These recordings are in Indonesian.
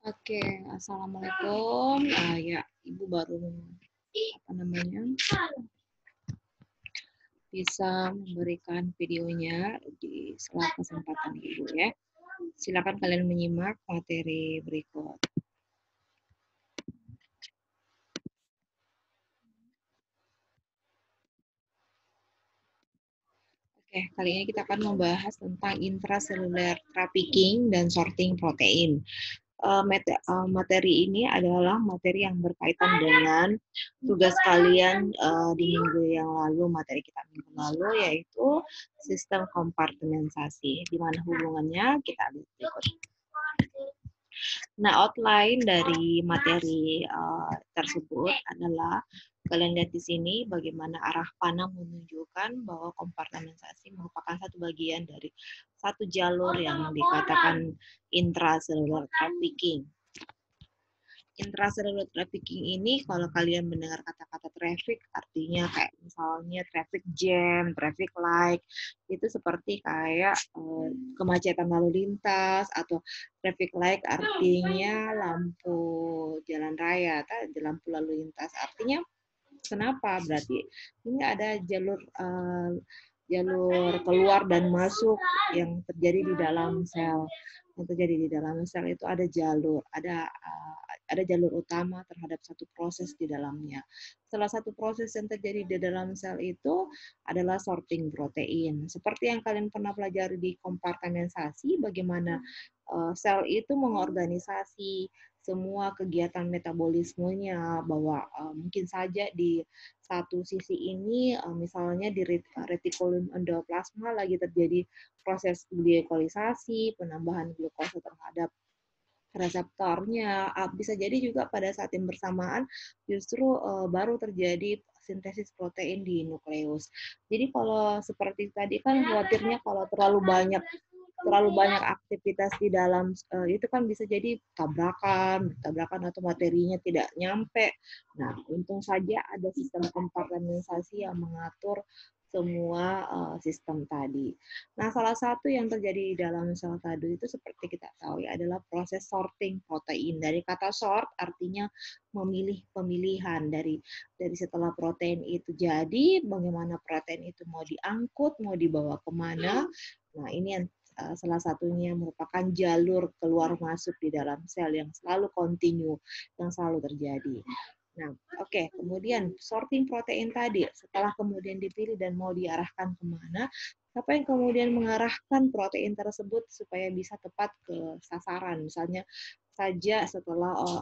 Oke, assalamualaikum. Ya, Ibu baru bisa memberikan videonya di sela kesempatan Ibu ya. Silakan kalian menyimak materi berikut. Oke, kali ini kita akan membahas tentang intracellular trafficking dan sorting protein. Materi ini adalah materi yang berkaitan dengan tugas kalian di minggu yang lalu, materi kita minggu lalu, yaitu sistem kompartementasi. Di mana hubungannya kita lihat berikut. Nah, outline dari materi tersebut adalah kalian lihat di sini bagaimana arah panah menunjukkan bahwa kompartementasi merupakan satu bagian dari satu jalur yang dikatakan intracellular trafficking. Intracellular trafficking ini kalau kalian mendengar kata-kata traffic artinya kayak misalnya traffic jam, traffic light itu seperti kayak kemacetan lalu lintas atau traffic light artinya lampu jalan raya atau lampu lalu lintas artinya kenapa berarti ini ada jalur keluar dan masuk yang terjadi di dalam sel. Yang terjadi di dalam sel itu ada jalur utama terhadap satu proses di dalamnya. Salah satu proses yang terjadi di dalam sel itu adalah sorting protein. Seperti yang kalian pernah pelajari di kompartementasi, bagaimana sel itu mengorganisasi semua kegiatan metabolismenya, bahwa mungkin saja di satu sisi ini misalnya di retikulum endoplasma lagi terjadi proses glikolisasi, penambahan glukosa terhadap reseptornya. Bisa jadi juga pada saat yang bersamaan justru baru terjadi sintesis protein di nukleus. Jadi kalau seperti tadi kan khawatirnya kalau terlalu banyak aktivitas di dalam itu kan bisa jadi tabrakan atau materinya tidak nyampe. Nah, untung saja ada sistem kompartementasi yang mengatur semua sistem tadi. Nah, salah satu yang terjadi di dalam sel tadi itu seperti kita tahu ya adalah proses sorting protein. Dari kata sort artinya memilih pemilihan dari setelah protein itu jadi, bagaimana protein itu mau diangkut, mau dibawa kemana. Nah, ini yang salah satunya merupakan jalur keluar masuk di dalam sel yang selalu kontinu, yang selalu terjadi. Nah, oke. Kemudian sorting protein tadi, setelah kemudian dipilih dan mau diarahkan kemana, apa yang kemudian mengarahkan protein tersebut supaya bisa tepat ke sasaran. Misalnya saja setelah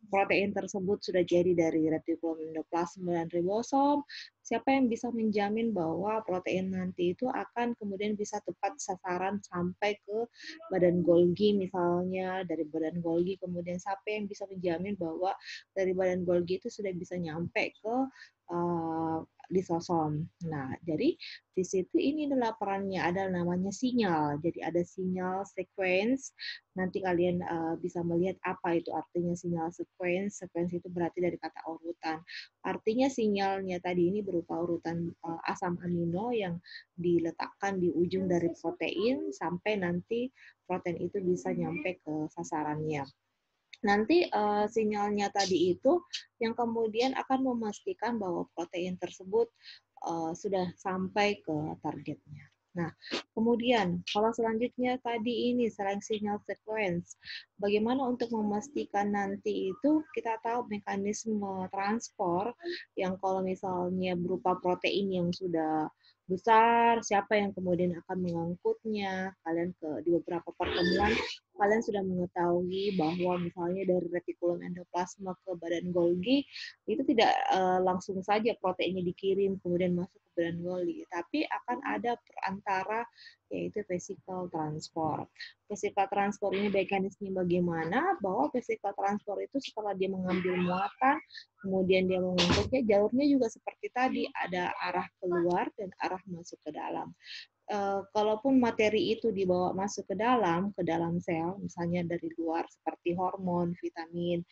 protein tersebut sudah jadi dari retikulum endoplasma dan ribosom, siapa yang bisa menjamin bahwa protein nanti itu akan kemudian bisa tepat sasaran sampai ke badan Golgi misalnya, dari badan Golgi kemudian siapa yang bisa menjamin bahwa dari badan Golgi itu sudah bisa nyampe ke lisosom. Nah, jadi di situ ini adalah perannya, ada namanya sinyal. Jadi ada sinyal sequence. Nanti kalian bisa melihat apa itu artinya sinyal sequence. Sequence itu berarti dari kata urutan. Artinya sinyalnya tadi ini berupa urutan asam amino yang diletakkan di ujung dari protein sampai nanti protein itu bisa nyampe ke sasarannya. Nanti sinyalnya tadi itu yang kemudian akan memastikan bahwa protein tersebut sudah sampai ke targetnya. Nah, kemudian kalau selanjutnya tadi ini selain sinyal sequence, bagaimana untuk memastikan nanti itu kita tahu mekanisme transport yang kalau misalnya berupa protein yang sudah besar, siapa yang kemudian akan mengangkutnya. Kalian di beberapa pertemuan kalian sudah mengetahui bahwa misalnya dari retikulum endoplasma ke badan Golgi itu tidak langsung saja proteinnya dikirim kemudian masuk ke badan Golgi, tapi akan ada perantara yaitu vesicle transport. Vesicle transport ini mekanisme bagaimana? Bahwa vesicle transport itu setelah dia mengambil muatan, kemudian dia mengangkutnya, jalurnya juga seperti tadi, ada arah keluar dan arah masuk ke dalam. Kalaupun materi itu dibawa masuk ke dalam sel, misalnya dari luar seperti hormon, vitamin,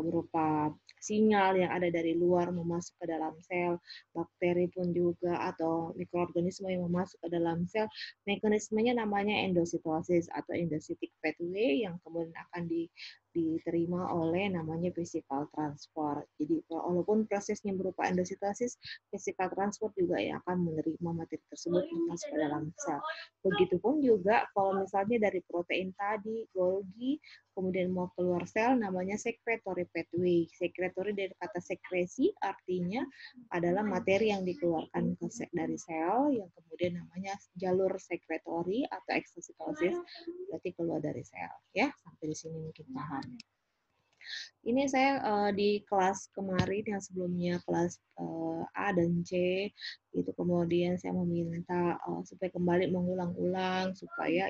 berupa sinyal yang ada dari luar memasuk ke dalam sel, bakteri pun juga atau mikroorganisme yang masuk ke dalam sel. Mekanismenya namanya endositosis atau endocytic pathway yang kemudian akan diterima oleh namanya physical transfer. Jadi walaupun prosesnya berupa endositosis, physical transfer juga yang akan menerima materi tersebut masuk ke dalam sel. Begitupun juga kalau misalnya dari protein tadi, Golgi, kemudian mau keluar sel, namanya secretory pathway. Secretory dari kata sekresi, artinya adalah materi yang dikeluarkan dari sel, yang kemudian namanya jalur sekretory atau eksositosis, berarti keluar dari sel. Ya, sampai di sini mungkin paham. Ini saya di kelas kemarin yang sebelumnya kelas A dan C, itu kemudian saya meminta supaya kembali mengulang-ulang supaya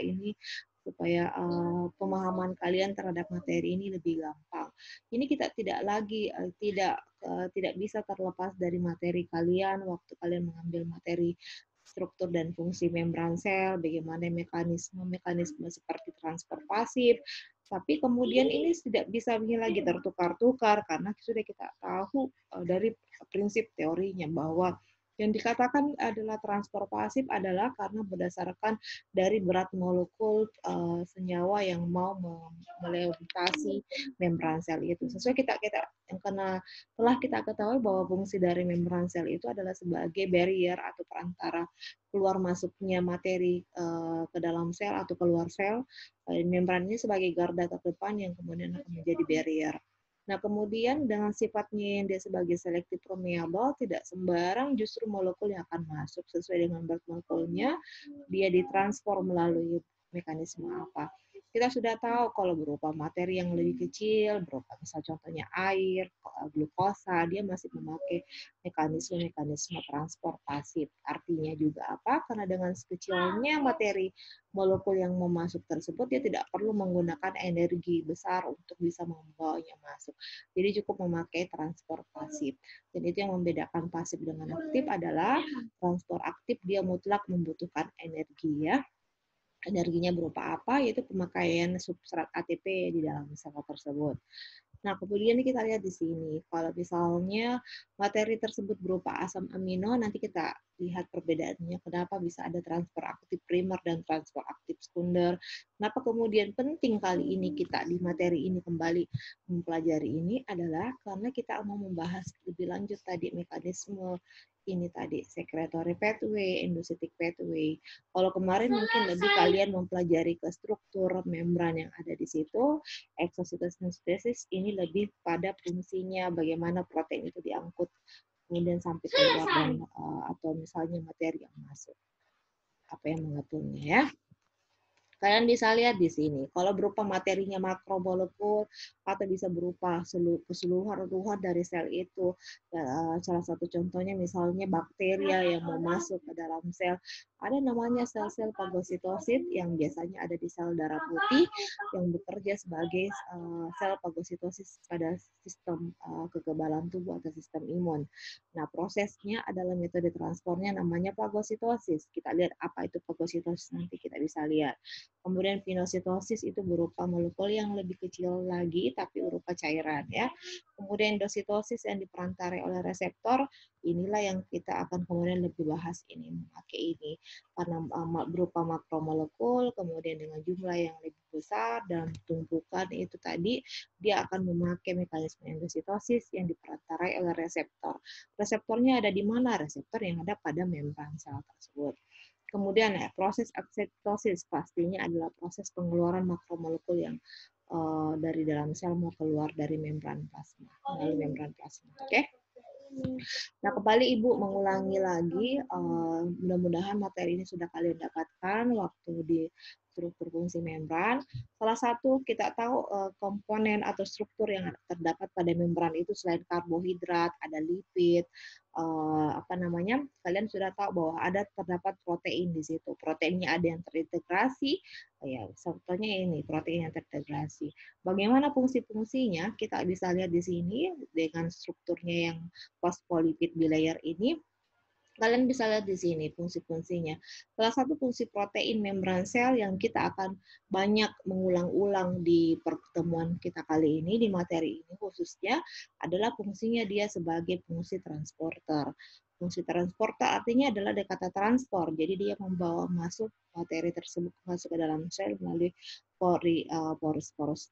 pemahaman kalian terhadap materi ini lebih gampang. Ini kita tidak lagi tidak bisa terlepas dari materi kalian waktu kalian mengambil materi struktur dan fungsi membran sel, bagaimana mekanisme seperti transfer pasif, tapi kemudian ini tidak bisa lagi tertukar-tukar karena sudah kita tahu dari prinsip teorinya bahwa yang dikatakan adalah transfer pasif adalah karena berdasarkan dari berat molekul senyawa yang mau melewati membran sel itu. Sesuai kita yang telah kita ketahui bahwa fungsi dari membran sel itu adalah sebagai barrier atau perantara keluar masuknya materi ke dalam sel atau keluar sel. Membran ini sebagai garda terdepan yang kemudian akan menjadi barrier. Nah, kemudian dengan sifatnya yang dia sebagai selective permeable, tidak sembarang justru molekul yang akan masuk sesuai dengan berat molekulnya, dia ditransform melalui mekanisme apa. Kita sudah tahu kalau berupa materi yang lebih kecil, berupa misal contohnya air, glukosa, dia masih memakai mekanisme transport pasif. Artinya juga apa? Karena dengan sekecilnya materi molekul yang mau masuk tersebut, dia tidak perlu menggunakan energi besar untuk bisa membawanya masuk. Jadi cukup memakai transport pasif. Dan itu yang membedakan pasif dengan aktif adalah transport aktif dia mutlak membutuhkan energi ya. Energinya berupa apa? Yaitu pemakaian substrat ATP di dalam sel tersebut. Nah, kemudian kita lihat di sini, kalau misalnya materi tersebut berupa asam amino, nanti kita lihat perbedaannya, kenapa bisa ada transfer aktif primer dan transfer aktif sekunder. Kenapa kemudian penting kali ini kita di materi ini kembali mempelajari ini adalah karena kita mau membahas lebih lanjut tadi mekanisme ini tadi, secretory pathway, endocytic pathway. Kalau kemarin mungkin lebih kalian mempelajari ke struktur membran yang ada di situ, exositosis ini lebih pada fungsinya bagaimana protein itu diangkut kemudian sampai keluar dan atau misalnya materi yang masuk. Apa yang mengaturnya ya. Kalian bisa lihat di sini, kalau berupa materinya makromolekul atau bisa berupa keseluruhan dari sel itu. Salah satu contohnya misalnya bakteria yang mau masuk ke dalam sel. Ada namanya sel-sel fagositosit yang biasanya ada di sel darah putih yang bekerja sebagai sel fagositosis pada sistem kekebalan tubuh atau sistem imun. Nah, prosesnya adalah metode transfernya namanya fagositosis. Kita lihat apa itu fagositosis nanti kita bisa lihat. Kemudian pinositosis itu berupa molekul yang lebih kecil lagi tapi berupa cairan ya. Kemudian endositosis yang diperantarai oleh reseptor, inilah yang kita akan kemudian lebih bahas ini memakai ini karena berupa makromolekul kemudian dengan jumlah yang lebih besar dan tumpukan itu tadi dia akan memakai mekanisme endositosis yang diperantarai oleh reseptor. Reseptornya ada di mana? Reseptor yang ada pada membran sel tersebut. Kemudian proses apoptosis pastinya adalah proses pengeluaran makromolekul yang dari dalam sel mau keluar dari membran plasma, melalui membran plasma. Oke. Nah, kembali Ibu mengulangi lagi, mudah-mudahan materi ini sudah kalian dapatkan waktu di struktur fungsi membran. Salah satu kita tahu komponen atau struktur yang terdapat pada membran itu selain karbohidrat, ada lipid, kalian sudah tahu bahwa terdapat protein di situ. Proteinnya ada yang terintegrasi, ya contohnya ini protein yang terintegrasi. Bagaimana fungsi-fungsinya? Kita bisa lihat di sini dengan strukturnya yang phospholipid bilayer ini. Kalian bisa lihat di sini fungsi-fungsinya. Salah satu fungsi protein membran sel yang kita akan banyak mengulang-ulang di pertemuan kita kali ini, di materi ini khususnya, adalah fungsinya dia sebagai fungsi transporter. Fungsi transporter artinya adalah dari kata transport, jadi dia membawa masuk materi tersebut masuk ke dalam sel melalui poros-poros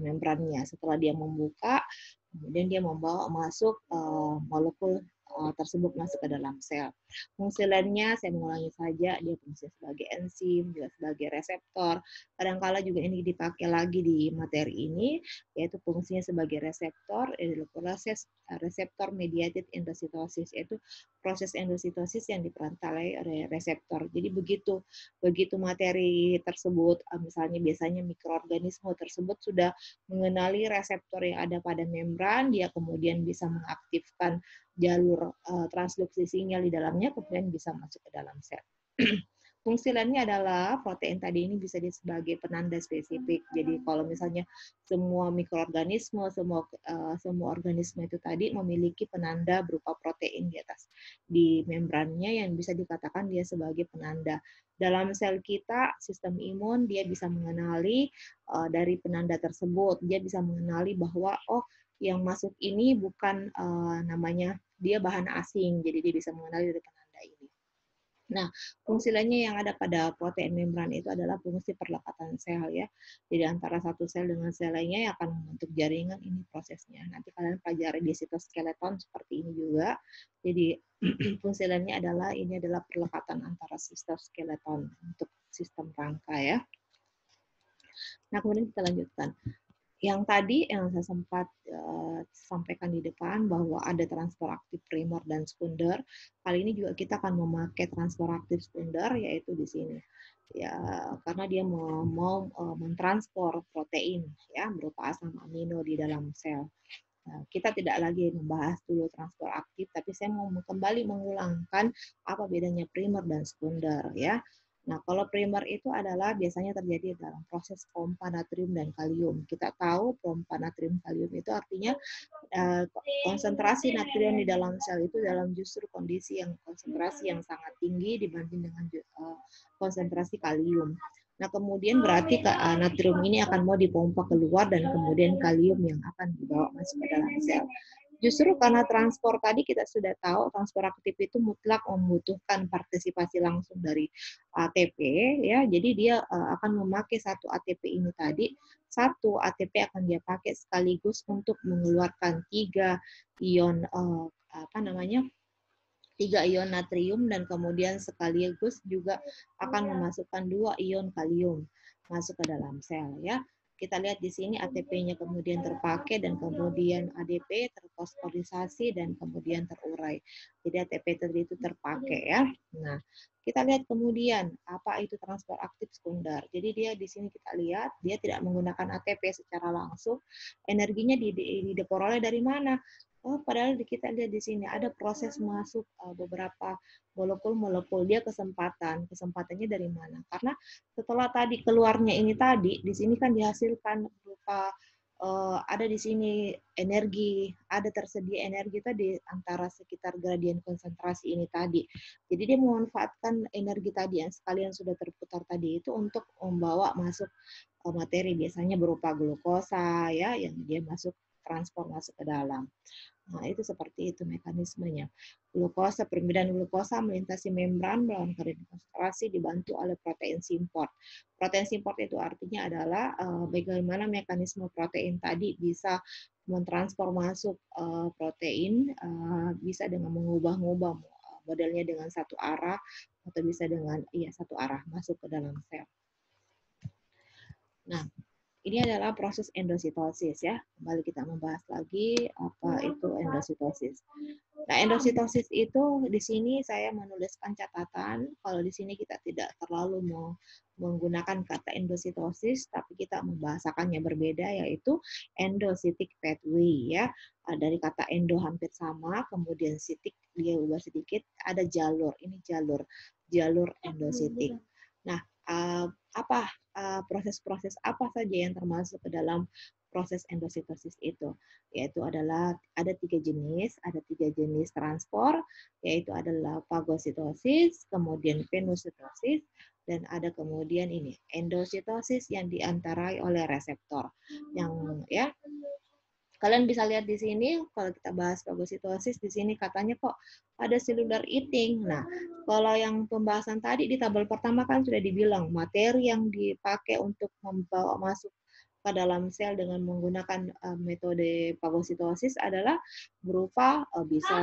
membrannya. Setelah dia membuka, kemudian dia membawa masuk molekul tersebut masuk ke dalam sel. Fungsi lainnya, saya mengulangi saja, dia fungsi sebagai enzim, juga sebagai reseptor. Kadang-kala juga ini dipakai lagi di materi ini, yaitu fungsinya sebagai reseptor, proses reseptor mediated endositosis, yaitu proses endositosis yang diperantalai oleh reseptor. Jadi begitu materi tersebut, misalnya biasanya mikroorganisme tersebut sudah mengenali reseptor yang ada pada membran, dia kemudian bisa mengaktifkan jalur transduksi sinyal di dalamnya, kemudian bisa masuk ke dalam sel. Fungsi lainnya adalah protein tadi ini bisa sebagai penanda spesifik. Jadi kalau misalnya semua mikroorganisme, semua organisme itu tadi memiliki penanda berupa protein di atas di membrannya yang bisa dikatakan dia sebagai penanda. Dalam sel kita, sistem imun dia bisa mengenali dari penanda tersebut. Dia bisa mengenali bahwa yang masuk ini bukan namanya dia bahan asing, jadi dia bisa mengenali dari penanda ini. Nah, fungsi lainnya yang ada pada protein membran itu adalah fungsi perlekatan sel ya. Jadi antara satu sel dengan sel lainnya yang akan membentuk jaringan, ini prosesnya. Nanti kalian pelajari di sitoskeleton seperti ini juga. Jadi fungsi lainnya adalah ini adalah perlekatan antara sitoskeleton untuk sistem rangka ya. Nah, kemudian kita lanjutkan. Yang tadi yang saya sempat sampaikan di depan bahwa ada transfer aktif primer dan sekunder. Kali ini juga kita akan memakai transfer aktif sekunder, yaitu di sini. Ya, karena dia mau mentransfer protein ya berupa asam amino di dalam sel. Nah, kita tidak lagi membahas dulu transfer aktif, tapi saya mau kembali mengulangkan apa bedanya primer dan sekunder ya. Nah, kalau primer itu adalah biasanya terjadi dalam proses pompa natrium dan kalium. Kita tahu pompa natrium kalium itu artinya konsentrasi natrium di dalam sel itu dalam justru kondisi yang konsentrasi yang sangat tinggi dibanding dengan konsentrasi kalium. Nah, kemudian berarti natrium ini akan mau dipompa keluar dan kemudian kalium yang akan dibawa masuk ke dalam sel. Justru karena transport tadi kita sudah tahu transport aktif itu mutlak membutuhkan partisipasi langsung dari ATP ya. Jadi dia akan memakai satu ATP ini tadi, satu ATP akan dia pakai sekaligus untuk mengeluarkan 3 ion ion natrium dan kemudian sekaligus juga akan memasukkan 2 ion kalium masuk ke dalam sel ya. Kita lihat di sini ATP-nya kemudian terpakai dan kemudian ADP terfosforisasi dan kemudian terurai. Jadi ATP tadi itu terpakai ya. Nah, kita lihat kemudian apa itu transfer aktif sekunder. Jadi dia di sini kita lihat dia tidak menggunakan ATP secara langsung. Energinya diperoleh dari mana? Padahal kita lihat di sini ada proses masuk beberapa molekul-molekul dia kesempatannya dari mana? Karena setelah tadi keluarnya ini tadi, di sini kan dihasilkan berupa ada di sini energi, ada tersedia energi tadi antara sekitar gradien konsentrasi ini tadi. Jadi dia memanfaatkan energi tadi yang sekalian sudah terputar tadi itu untuk membawa masuk materi biasanya berupa glukosa ya yang dia masuk transport masuk ke dalam. Nah, itu seperti itu mekanismenya. Glukosa, perbedaan glukosa melintasi membran melawan gradien konsentrasi dibantu oleh protein simport. Protein simport itu artinya adalah bagaimana mekanisme protein tadi bisa mentransfer masuk protein, bisa dengan mengubah-ubah modelnya dengan satu arah atau bisa dengan satu arah masuk ke dalam sel. Nah, ini adalah proses endositosis ya. Kembali kita membahas lagi apa itu endositosis. Nah, endositosis itu di sini saya menuliskan catatan. Kalau di sini kita tidak terlalu menggunakan kata endositosis, tapi kita membahasakannya berbeda yaitu endositic pathway ya. Dari kata endo hampir sama, kemudian sitik dia ubah sedikit, ada jalur. Ini jalur endositik. Nah, apa proses-proses apa saja yang termasuk ke dalam proses endositosis itu, yaitu adalah ada tiga jenis transport, yaitu adalah fagositosis, kemudian venositosis, dan ada kemudian ini endositosis yang diantarai oleh reseptor. Yang ya kalian bisa lihat di sini kalau kita bahas fagositosis di sini katanya kok ada cellular eating. Nah, kalau yang pembahasan tadi di tabel pertama kan sudah dibilang materi yang dipakai untuk membawa masuk ke dalam sel dengan menggunakan metode fagositosis adalah berupa bisa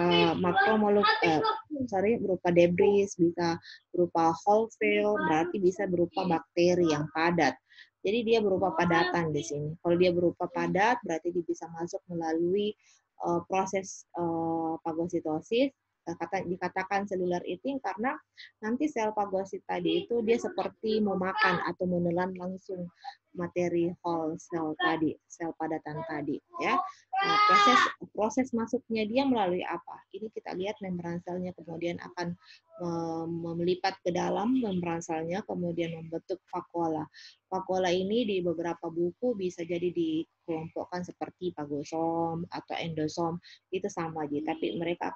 berupa debris, bisa berupa whole cell, berarti bisa berupa bakteri yang padat. Jadi dia berupa padatan di sini. Kalau dia berupa padat, berarti dia bisa masuk melalui proses fagositosis. Dikatakan cellular eating karena nanti sel fagosit tadi itu dia seperti memakan atau menelan langsung materi whole cell tadi, sel padatan tadi, ya. Nah, proses masuknya dia melalui apa? Ini kita lihat membran selnya kemudian akan melipat ke dalam membran selnya, kemudian membentuk vakuola. Vakuola ini di beberapa buku bisa jadi dikelompokkan seperti fagosom atau endosom, itu sama aja, tapi mereka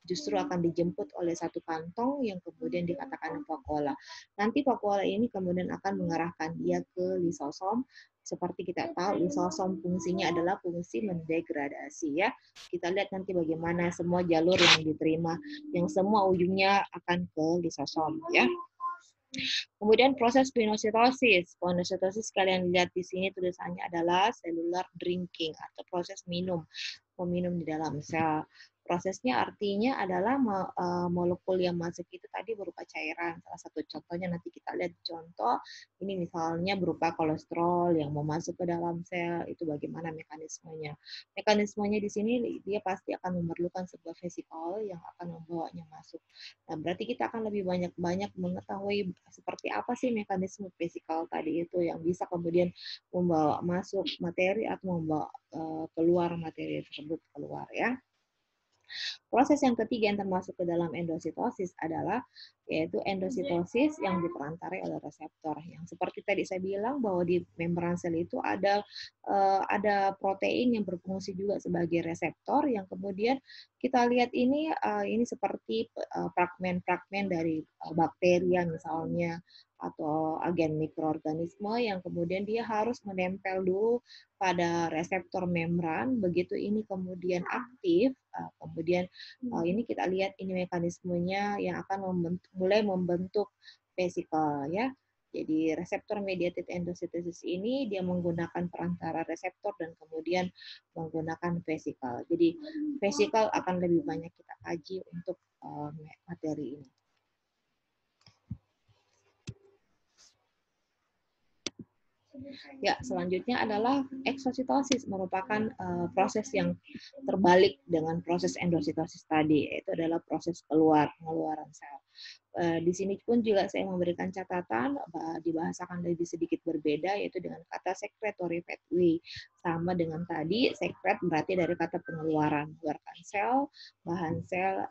justru akan dijemput oleh satu kantong yang kemudian dikatakan vakuola. Nanti vakuola ini kemudian akan mengarahkan dia ke lisosom. Seperti kita tahu, lisosom fungsinya adalah fungsi mendegradasi, ya. Kita lihat nanti bagaimana semua jalur yang diterima, yang semua ujungnya akan ke lisosom, ya. Kemudian proses pinositosis. Pinositosis kalian lihat di sini tulisannya adalah cellular drinking atau proses meminum di dalam sel. Prosesnya artinya adalah molekul yang masuk itu tadi berupa cairan. Salah satu contohnya nanti kita lihat contoh. Ini misalnya berupa kolesterol yang mau masuk ke dalam sel. Itu bagaimana mekanismenya. Mekanismenya di sini dia pasti akan memerlukan sebuah vesikel yang akan membawanya masuk. Nah, berarti kita akan lebih banyak mengetahui seperti apa sih mekanisme vesikel tadi itu yang bisa kemudian membawa masuk materi atau membawa keluar materi tersebut keluar, ya. Proses yang ketiga yang termasuk ke dalam endositosis adalah yaitu endositosis yang diperantarai oleh reseptor. Yang seperti tadi saya bilang bahwa di membran sel itu ada protein yang berfungsi juga sebagai reseptor yang kemudian kita lihat ini seperti fragmen-fragmen dari bakteria misalnya atau agen mikroorganisme yang kemudian dia harus menempel dulu pada reseptor membran, begitu ini kemudian aktif, kemudian ini kita lihat ini mekanismenya yang akan mulai membentuk vesikel, ya. Jadi reseptor mediated endositosis ini dia menggunakan perantara reseptor dan kemudian menggunakan vesikel. Jadi vesikel akan lebih banyak kita kaji untuk materi ini. Ya, selanjutnya adalah eksositosis, merupakan proses yang terbalik dengan proses endositosis tadi, yaitu adalah proses pengeluaran sel. Di sini pun juga saya memberikan catatan, dibahasakan lebih sedikit berbeda, yaitu dengan kata secretory pathway. Sama dengan tadi, secret berarti dari kata pengeluaran, mengeluarkan sel, bahan sel,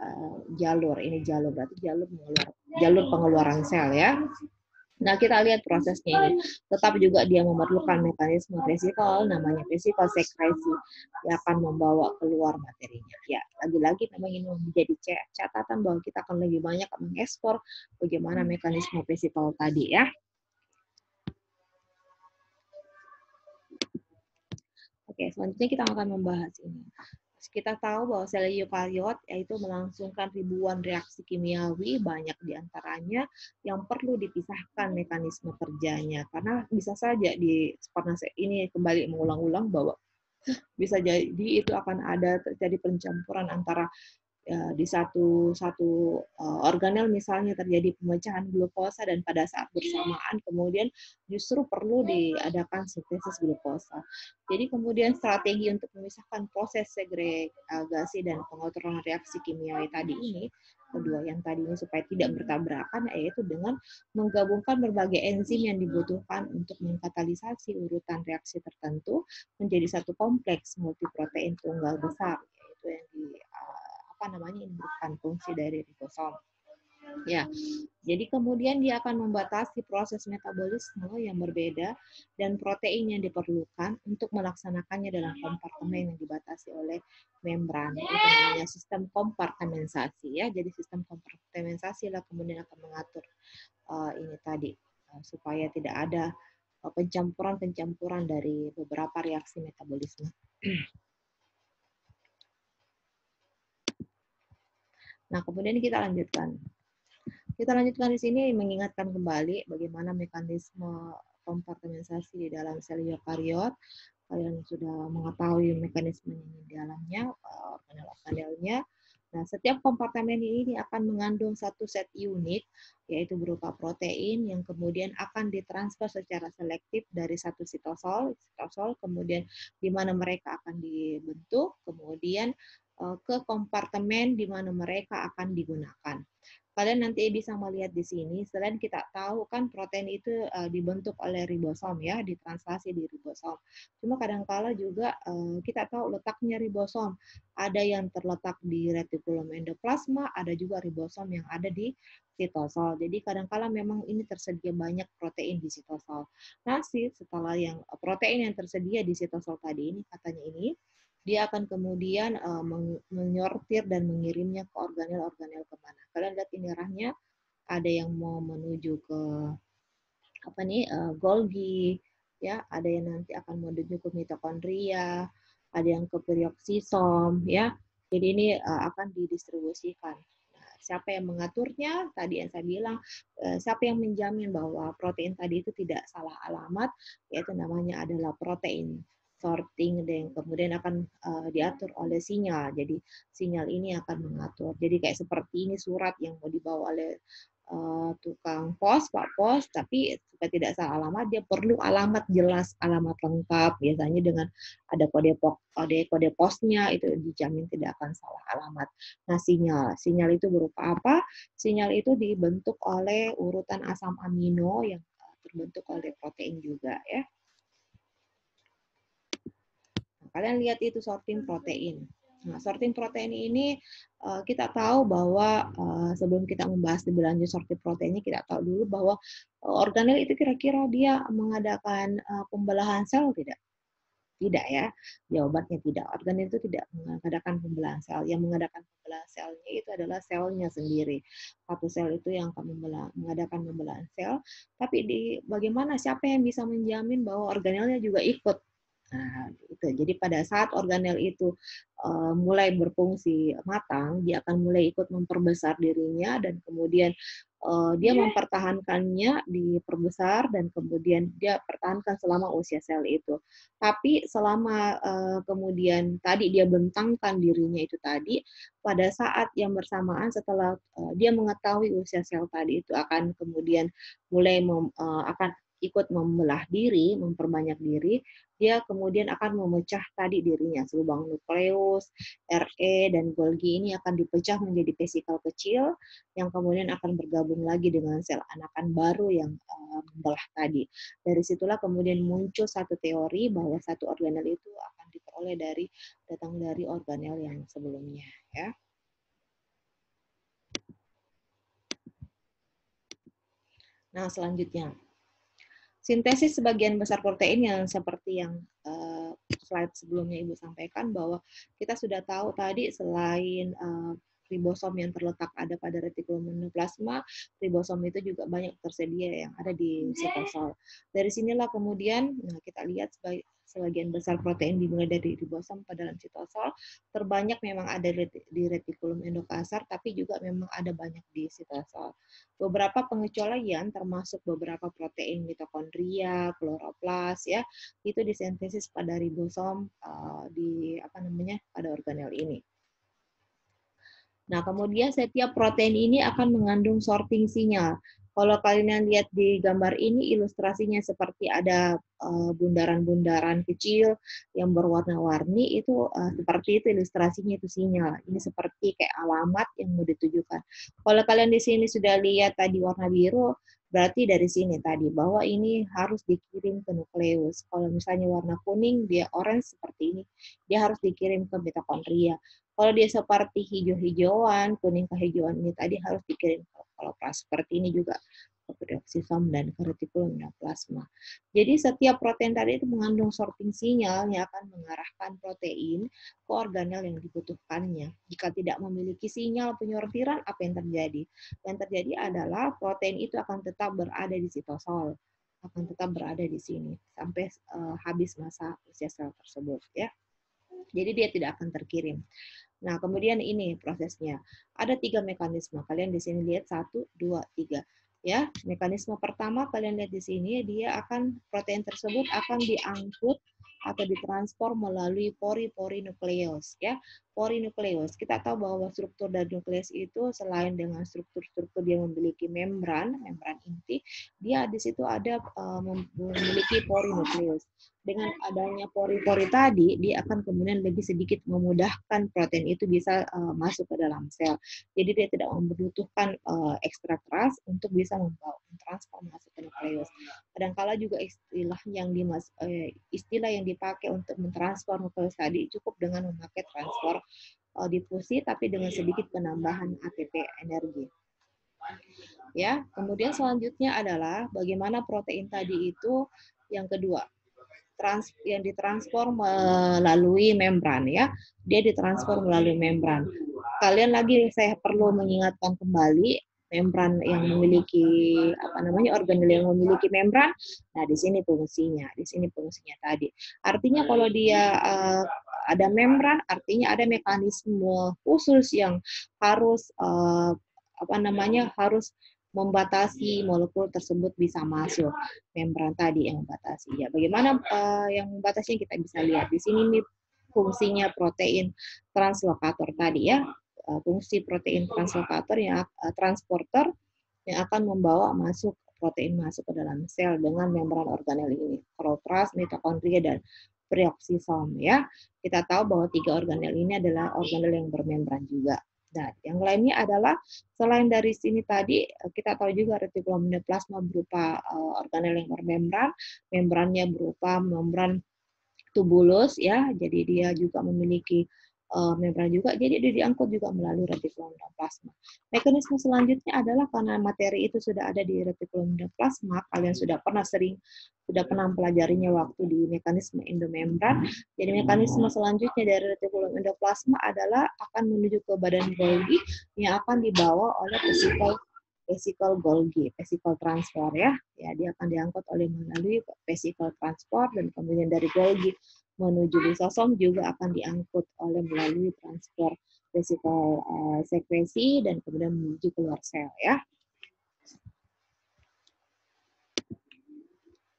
jalur. Ini jalur berarti jalur pengeluaran sel, ya. Nah, kita lihat prosesnya ini. Tetap juga dia memerlukan mekanisme vesikel, namanya vesikel sekresi, yang akan membawa keluar materinya. Ya, lagi-lagi memang ini menjadi catatan bahwa kita akan lebih banyak mengekspor bagaimana mekanisme vesikel tadi, ya. Oke, selanjutnya kita akan membahas ini. Kita tahu bahwa sel eukariot yaitu melangsungkan ribuan reaksi kimiawi, banyak diantaranya yang perlu dipisahkan mekanisme kerjanya. Karena bisa saja pernah ini kembali mengulang-ulang bahwa bisa jadi itu akan ada terjadi pencampuran antara di satu organel misalnya terjadi pemecahan glukosa dan pada saat bersamaan kemudian justru perlu diadakan sintesis glukosa. Jadi kemudian strategi untuk memisahkan proses segregasi dan pengontrolan reaksi kimiawi tadi ini, kedua yang tadi ini supaya tidak bertabrakan, yaitu dengan menggabungkan berbagai enzim yang dibutuhkan untuk mengkatalisasi urutan reaksi tertentu menjadi satu kompleks multiprotein tunggal besar, yaitu yang ini merupakan fungsi dari ribosom. Ya, jadi kemudian dia akan membatasi proses metabolisme yang berbeda dan protein yang diperlukan untuk melaksanakannya dalam kompartemen yang dibatasi oleh membran. Itu namanya sistem kompartementasi ya. Jadi sistem kompartementasi lah kemudian akan mengatur ini tadi supaya tidak ada pencampuran-pencampuran dari beberapa reaksi metabolisme. Nah, kemudian kita lanjutkan. Kita lanjutkan di sini mengingatkan kembali bagaimana mekanisme kompartementasi di dalam sel eukariot. Kalian sudah mengetahui mekanisme di dalamnya, organel-organelnya. Nah, setiap kompartemen ini akan mengandung satu set unit, yaitu berupa protein yang kemudian akan ditransfer secara selektif dari satu sitosol, kemudian di mana mereka akan dibentuk, kemudian ke kompartemen di mana mereka akan digunakan. Kalian nanti bisa melihat di sini, selain kita tahu kan protein itu dibentuk oleh ribosom ya, ditranslasi di ribosom. Cuma kadang-kala juga kita tahu letaknya ribosom. Ada yang terletak di retikulum endoplasma, ada juga ribosom yang ada di sitosol. Jadi kadang-kala memang ini tersedia banyak protein di sitosol. Nah, setelah yang protein yang tersedia di sitosol tadi ini katanya ini dia akan kemudian menyortir dan mengirimnya ke organel-organel kemana. Kalian lihat ini arahnya, ada yang mau menuju ke apa nih Golgi, ya, ada yang nanti akan menuju ke mitokondria, ada yang ke perioksisom, ya. Jadi ini akan didistribusikan. Nah, siapa yang mengaturnya? Tadi yang saya bilang, siapa yang menjamin bahwa protein tadi itu tidak salah alamat, yaitu namanya adalah protein sorting dan kemudian akan diatur oleh sinyal. Jadi sinyal ini akan mengatur. Jadi kayak seperti ini surat yang mau dibawa oleh tukang pos, Pak Pos, tapi supaya tidak salah alamat dia perlu alamat jelas, alamat lengkap, biasanya dengan ada kode posnya itu dijamin tidak akan salah alamat. Nah, sinyal itu berupa apa? Sinyal itu dibentuk oleh urutan asam amino yang terbentuk oleh protein juga ya. Kalian lihat itu sorting protein. Nah, sorting protein ini kita tahu bahwa sebelum kita membahas lebih lanjut sorting proteinnya, kita tahu dulu bahwa organel itu kira-kira dia mengadakan pembelahan sel tidak? Tidak ya, jawabannya tidak. Organel itu tidak mengadakan pembelahan sel. Yang mengadakan pembelahan selnya itu adalah selnya sendiri. Satu sel itu yang akan mengadakan pembelahan sel. Tapi bagaimana siapa yang bisa menjamin bahwa organelnya juga ikut? Nah, gitu. Jadi pada saat organel itu mulai berfungsi matang, dia akan mulai ikut memperbesar dirinya dan kemudian dia mempertahankannya diperbesar dan kemudian dia pertahankan selama usia sel itu. Tapi selama kemudian tadi dia bentangkan dirinya itu tadi, pada saat yang bersamaan setelah dia mengetahui usia sel tadi itu akan kemudian mulai akan ikut membelah diri, memperbanyak diri, dia kemudian akan memecah tadi dirinya, selubang nukleus, RE, dan Golgi ini akan dipecah menjadi vesikel kecil yang kemudian akan bergabung lagi dengan sel anakan baru yang membelah tadi. Dari situlah kemudian muncul satu teori bahwa satu organel itu akan diperoleh datang dari organel yang sebelumnya. Ya. Nah, selanjutnya. Sintesis sebagian besar protein yang seperti yang slide sebelumnya Ibu sampaikan bahwa kita sudah tahu tadi selain ribosom yang terletak ada pada retikulum endoplasma, ribosom itu juga banyak tersedia yang ada di sitosol. Dari sinilah kemudian kita lihat sebagian besar protein dimulai dari ribosom pada dalam sitosol, terbanyak memang ada di retikulum endokasar, tapi juga memang ada banyak di sitosol. Beberapa pengecualian termasuk beberapa protein mitokondria, kloroplas ya, itu disintesis pada ribosom pada organel ini. Nah, kemudian setiap protein ini akan mengandung sorting sinyal. Kalau kalian lihat di gambar ini, ilustrasinya seperti ada bundaran-bundaran kecil yang berwarna-warni, itu seperti itu ilustrasinya, itu sinyal. Ini seperti kayak alamat yang mau ditujukan. Kalau kalian di sini sudah lihat tadi warna biru, Berarti dari sini tadi bahwa ini harus dikirim ke nukleus. Kalau misalnya warna kuning, dia orange seperti ini, dia harus dikirim ke mitokondria. Kalau dia seperti hijau-hijauan, kuning kehijauan ini tadi harus dikirim ke kloroplast. Seperti ini juga ke peroksisom dan ke retikulum endoplasma. Jadi setiap protein tadi itu mengandung sorting sinyal yang akan mengarahkan protein ke organel yang dibutuhkannya. Jika tidak memiliki sinyal penyortiran, apa yang terjadi? Yang terjadi adalah protein itu akan tetap berada di sitosol, akan tetap berada di sini sampai habis masa usia sel tersebut ya. Jadi dia tidak akan terkirim. Nah, kemudian ini prosesnya. Ada 3 mekanisme. Kalian di sini lihat 1, 2, 3. Ya, mekanisme pertama kalian lihat di sini, dia akan protein tersebut akan diangkut atau ditransfer melalui pori-pori nukleus ya. Pori nukleus. Kita tahu bahwa struktur dari nukleus itu selain dengan struktur-struktur dia memiliki membran inti, dia di situ ada memiliki pori nukleus. Dengan adanya pori-pori tadi, dia akan kemudian lebih sedikit memudahkan protein itu bisa masuk ke dalam sel. Jadi dia tidak membutuhkan ekstra keras untuk bisa membawa transfer masuk ke nukleus. Kadangkala juga istilah yang dipakai untuk mentransfer nukleus tadi cukup dengan memakai transfer difusi tapi dengan sedikit penambahan ATP energi. Ya, kemudian selanjutnya adalah bagaimana protein tadi itu yang kedua yang ditransfer melalui membran ya. Dia ditransfer melalui membran. Kalian lagi saya perlu mengingatkan kembali membran yang memiliki organel yang memiliki membran. Nah, di sini fungsinya tadi. Artinya kalau dia ada membran, artinya ada mekanisme khusus yang harus harus membatasi molekul tersebut bisa masuk membran tadi yang membatasi. Ya, bagaimana yang membatasinya kita bisa lihat di sini nih fungsinya protein translokator tadi ya. Fungsi protein translokator yang transporter yang akan membawa protein masuk ke dalam sel dengan membran organel ini, kloroplast, mitokondria dan perioksisom ya. Kita tahu bahwa 3 organel ini adalah organel yang bermembran juga. Nah, yang lainnya adalah selain dari sini tadi kita tahu juga retikulum endoplasma berupa organel yang bermembran, membrannya berupa membran tubulus ya, jadi dia juga memiliki membran juga, jadi dia diangkut juga melalui retikulum endoplasma. Mekanisme selanjutnya adalah karena materi itu sudah ada di retikulum endoplasma, kalian sudah pernah mempelajarinya waktu di mekanisme endomembran. Jadi mekanisme selanjutnya dari retikulum endoplasma adalah akan menuju ke badan Golgi yang akan dibawa oleh vesicle Golgi, vesicle transfer ya. Ya, dia akan diangkut melalui vesicle transport dan kemudian dari Golgi menuju lisosom juga akan diangkut melalui transfer vesicle sekresi dan kemudian menuju keluar sel ya.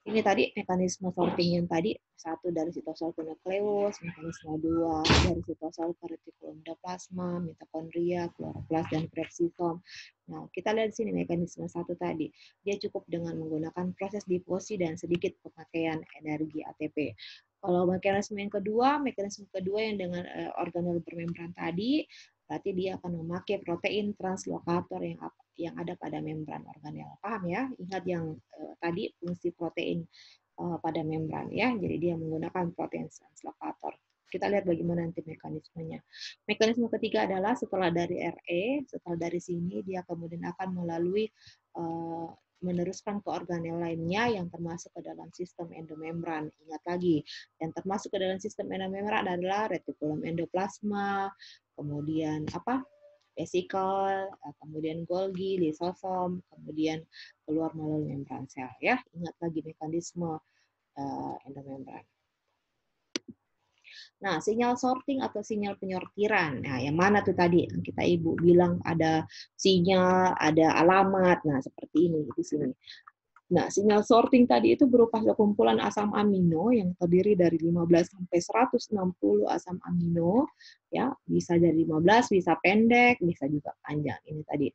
Ini tadi mekanisme sorting yang tadi, 1 dari sitosol ke nukleus, mekanisme 2 dari sitosol ke retikulum endoplasma, mitokondria, kloroplast dan peroksisom. Nah, kita lihat di sini mekanisme 1 tadi. Dia cukup dengan menggunakan proses difusi dan sedikit pemakaian energi ATP. Kalau mekanisme kedua yang dengan organel bermembran tadi, berarti dia akan memakai protein translokator yang ada pada membran organel. Paham ya? Ingat yang tadi fungsi protein pada membran ya. Jadi dia menggunakan protein translokator. Kita lihat bagaimana nanti mekanismenya. Mekanisme ketiga adalah setelah dari RE, setelah dari sini dia kemudian akan melalui meneruskan ke organel lainnya yang termasuk ke dalam sistem endomembran. Ingat lagi, yang termasuk ke dalam sistem endomembran adalah retikulum endoplasma, kemudian vesicle, kemudian Golgi, lisosom, kemudian keluar melalui membran sel ya. Ingat lagi mekanisme endomembran. Nah, sinyal sorting atau sinyal penyortiran. Nah, yang mana tuh tadi kita Ibu bilang ada sinyal, ada alamat. Nah, seperti ini di sini. Nah, sinyal sorting tadi itu berupa sekumpulan asam amino yang terdiri dari 15 sampai 160 asam amino, ya, bisa dari 15, bisa pendek, bisa juga panjang. Ini tadi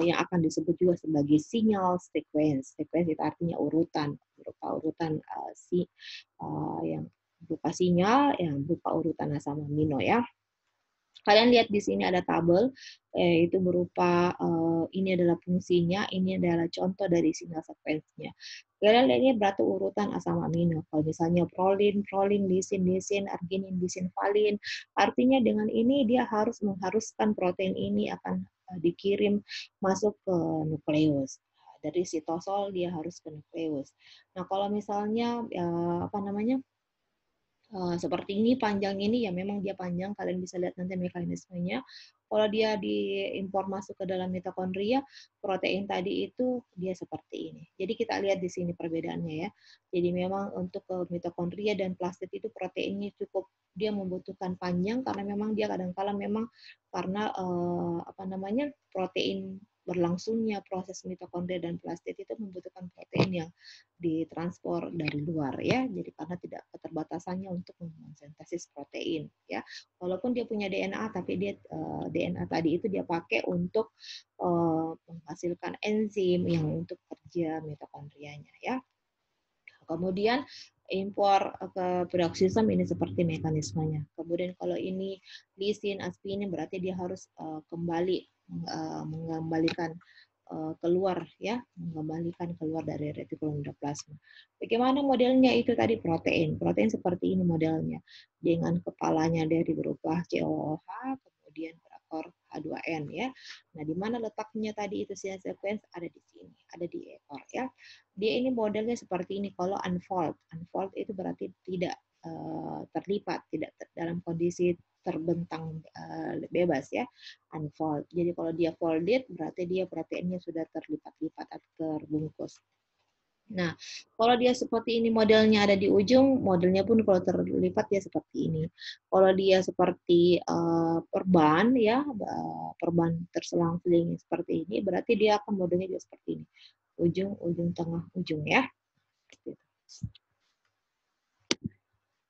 yang akan disebut juga sebagai sinyal sequence. Sequence itu artinya urutan, berupa urutan yang berupa sinyal yang berupa urutan asam amino ya. Kalian lihat di sini ada tabel, itu berupa ini adalah fungsinya, ini adalah contoh dari sinyal sekuensinya. Kalian lihat ini berarti urutan asam amino. Kalau misalnya prolin, prolin, lisin, lisin, arginin, lisin, valin, artinya dengan ini dia harus mengharuskan protein ini akan dikirim masuk ke nukleus. Dari sitosol dia harus ke nukleus. Nah, kalau misalnya apa namanya? Seperti ini panjang ini ya memang dia panjang, kalian bisa lihat nanti mekanismenya. Kalau dia diimpor masuk ke dalam mitokondria, protein tadi itu dia seperti ini. Jadi kita lihat di sini perbedaannya ya. Jadi memang untuk ke mitokondria dan plastid itu proteinnya cukup dia membutuhkan panjang karena memang dia kadang-kala memang karena apa namanya protein berlangsungnya proses mitokondria dan plastid itu membutuhkan protein yang ditransfer dari luar ya. Jadi karena tidak keterbatasannya untuk mensintesis protein ya. Walaupun dia punya DNA tapi dia DNA tadi itu dia pakai untuk menghasilkan enzim yang untuk kerja mitokondrianya ya. Kemudian impor ke peroksisom ini seperti mekanismenya. Kemudian kalau ini lisin, aspinin berarti dia harus kembali mengembalikan keluar ya, mengembalikan keluar dari retikulum endoplasma. Bagaimana modelnya itu tadi protein? Protein seperti ini modelnya. Dengan kepalanya dari berupa COOH, kemudian berakor H2N ya. Nah, di mana letaknya tadi itu sequence ada di sini, ada di ekor ya. Dia ini modelnya seperti ini. Kalau unfold, unfold itu berarti tidak terlipat, tidak dalam kondisi terbentang bebas ya, unfold. Jadi kalau dia folded berarti dia proteinnya sudah terlipat-lipat atau terbungkus. Nah, kalau dia seperti ini modelnya ada di ujung, modelnya pun kalau terlipat dia seperti ini. Kalau dia seperti perban ya, perban terselang-seling seperti ini, berarti dia akan modelnya juga seperti ini. Ujung, ujung, tengah, ujung ya.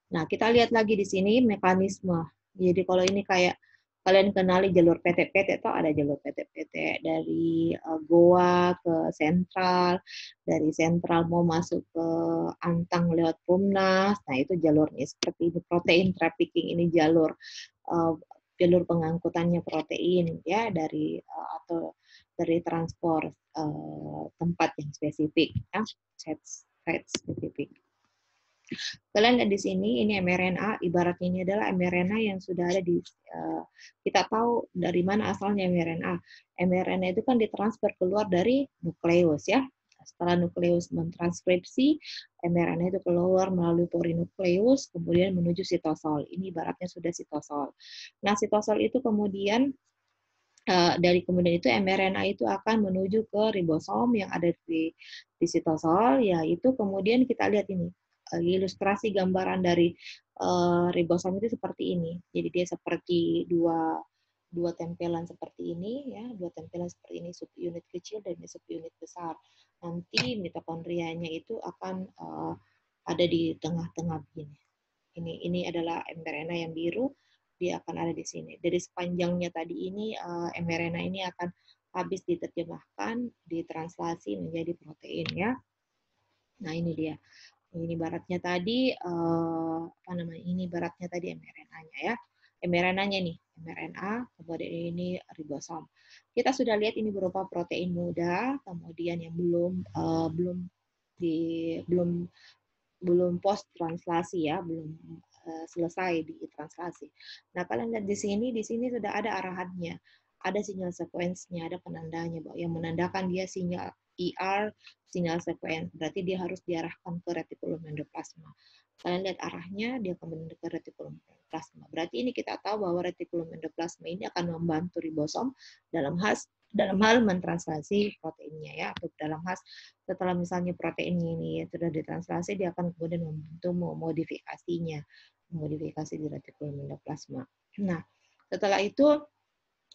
Nah, kita lihat lagi di sini mekanisme. Jadi kalau ini kayak kalian kenali jalur PT-PT, atau ada jalur PT-PT dari Goa ke Sentral, dari Sentral mau masuk ke Antang lewat Prumnas. Nah, itu jalurnya seperti ini. Protein trafficking ini jalur pengangkutannya protein ya dari atau dari transport tempat yang spesifik ya, set spesifik. Kalian lihat di sini, ini mRNA, ibaratnya ini adalah mRNA yang sudah ada di, kita tahu dari mana asalnya mRNA. mRNA itu kan ditransfer keluar dari nukleus ya. Setelah nukleus mentranskripsi, mRNA itu keluar melalui porinukleus, kemudian menuju sitosol. Ini ibaratnya sudah sitosol. Nah, sitosol itu kemudian dari kemudian itu mRNA itu akan menuju ke ribosom yang ada di sitosol, yaitu kemudian kita lihat ini ilustrasi gambaran dari ribosom itu seperti ini. Jadi dia seperti dua tempelan seperti ini ya, dua tempelan seperti ini, subunit kecil dan subunit besar. Nanti mitokondrianya itu akan ada di tengah-tengah begini. Ini adalah mRNA yang biru, dia akan ada di sini. Dari sepanjangnya tadi ini mRNA ini akan habis diterjemahkan, ditranslasi menjadi protein ya. Nah, ini dia. Ini baratnya tadi apa namanya? Ini baratnya tadi mRNA-nya ya. mRNA-nya nih, mRNA, kemudian ini ribosom. Kita sudah lihat ini berupa protein muda, kemudian yang belum post translasi ya, belum selesai di translasi. Nah, kalian lihat di sini sudah ada arahannya, ada sinyal sekuensnya, ada penandanya, yang menandakan dia sinyal ER, sinyal sekuens, berarti dia harus diarahkan ke retikulum endoplasma. Kalian lihat arahnya, dia kemudian ke retikulum endoplasma. Berarti ini kita tahu bahwa retikulum endoplasma ini akan membantu ribosom dalam hal mentranslasi proteinnya ya, atau dalam hal setelah misalnya protein ini sudah ditranslasi, dia akan kemudian membantu memodifikasi di retikulum endoplasma. Nah, setelah itu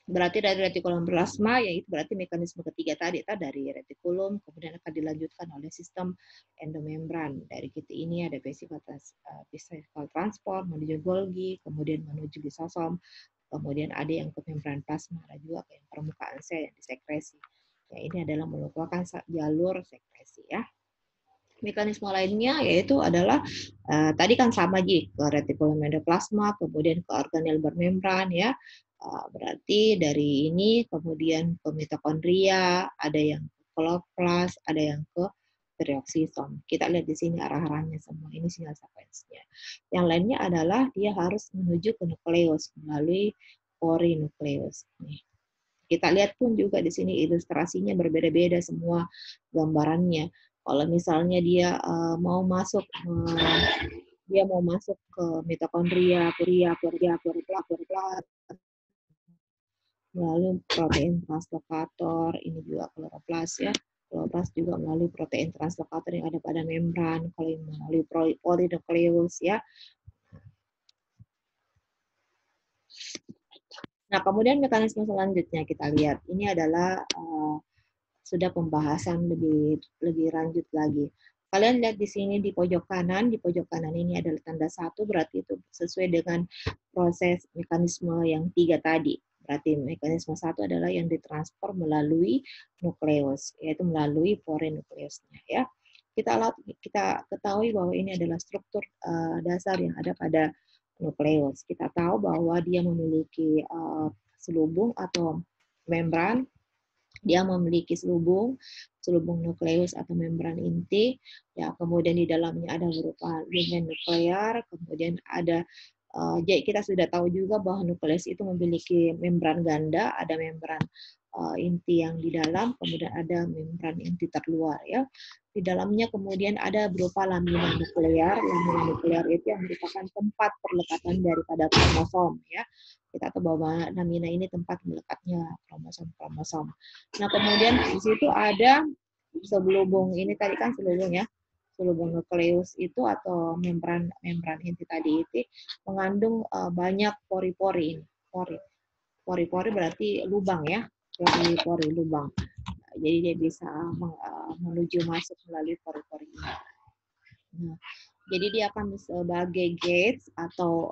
berarti dari retikulum plasma, yaitu berarti mekanisme ketiga tadi dari retikulum kemudian akan dilanjutkan oleh sistem endomembran. Dari kita ini ada vesicle transport menuju Golgi, kemudian menuju lisosom, kemudian ada yang ke membran plasma, ada juga yang permukaan sel yang disekresi. Ya, ini adalah merupakan jalur sekresi ya. Mekanisme lainnya yaitu adalah tadi kan sama Ji, ke retikulum endoplasma, kemudian ke organel bermembran ya. Berarti dari ini kemudian ke mitokondria, ada yang ke kloroplas, ada yang ke perioksisom. Kita lihat di sini arah-arahnya semua. Ini sinyal sekuensinya. Yang lainnya adalah dia harus menuju ke nukleus melalui porinukleus. Nih. Kita lihat pun juga di sini ilustrasinya berbeda-beda semua gambarannya. Kalau misalnya mau masuk dia mau masuk ke mitokondria, puria, melalui protein translokator, ini juga kloroplas ya. Kloroplas juga melalui protein translokator yang ada pada membran, kalau yang melalui polinukleus ya. Nah, kemudian mekanisme selanjutnya kita lihat. Ini adalah sudah pembahasan lebih lanjut lagi. Kalian lihat di sini di pojok kanan ini adalah tanda 1, berarti itu sesuai dengan proses mekanisme yang 3 tadi. Berarti mekanisme 1 adalah yang ditransfer melalui nukleus, yaitu melalui porinukleusnya ya. Kita ketahui bahwa ini adalah struktur dasar yang ada pada nukleus. Kita tahu bahwa dia memiliki selubung atau membran. Dia memiliki selubung nukleus atau membran inti, ya kemudian di dalamnya ada berupa ligamen nuklear, kemudian ada jadi kita sudah tahu juga bahwa nukleus itu memiliki membran ganda, ada membran inti yang di dalam, kemudian ada membran inti terluar ya. Di dalamnya kemudian ada berupa lamina nuklear. Lamina nuklear itu yang merupakan tempat perlekatan daripada kromosom ya. Kita tahu bahwa lamina ini tempat melekatnya kromosom. Nah, kemudian di situ ada selubung, ini tadi kan selubung ya. Selubung nukleus itu atau membran inti tadi itu mengandung banyak pori-pori ini. Pori-pori berarti lubang ya. Pori-pori lubang. Jadi dia bisa menuju masuk melalui pori-pori ini. Nah, jadi dia akan sebagai gates atau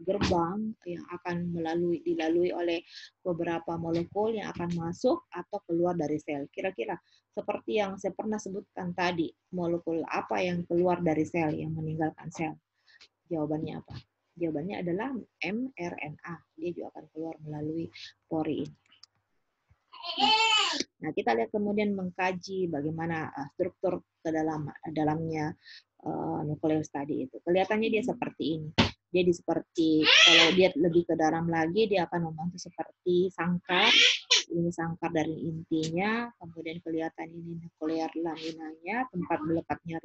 gerbang yang akan dilalui oleh beberapa molekul yang akan masuk atau keluar dari sel. Kira-kira seperti yang saya pernah sebutkan tadi, molekul apa yang keluar dari sel, yang meninggalkan sel? Jawabannya apa? Jawabannya adalah mRNA. Dia juga akan keluar melalui pori ini. Nah, kita lihat kemudian mengkaji bagaimana struktur ke dalamnya nukleus tadi itu. Kelihatannya dia seperti ini. Dia seperti, kalau dia lebih ke dalam lagi, dia akan membentuk seperti sangkar. Ini sangkar dari intinya, kemudian kelihatan ini nuklear laminanya, tempat melekatnya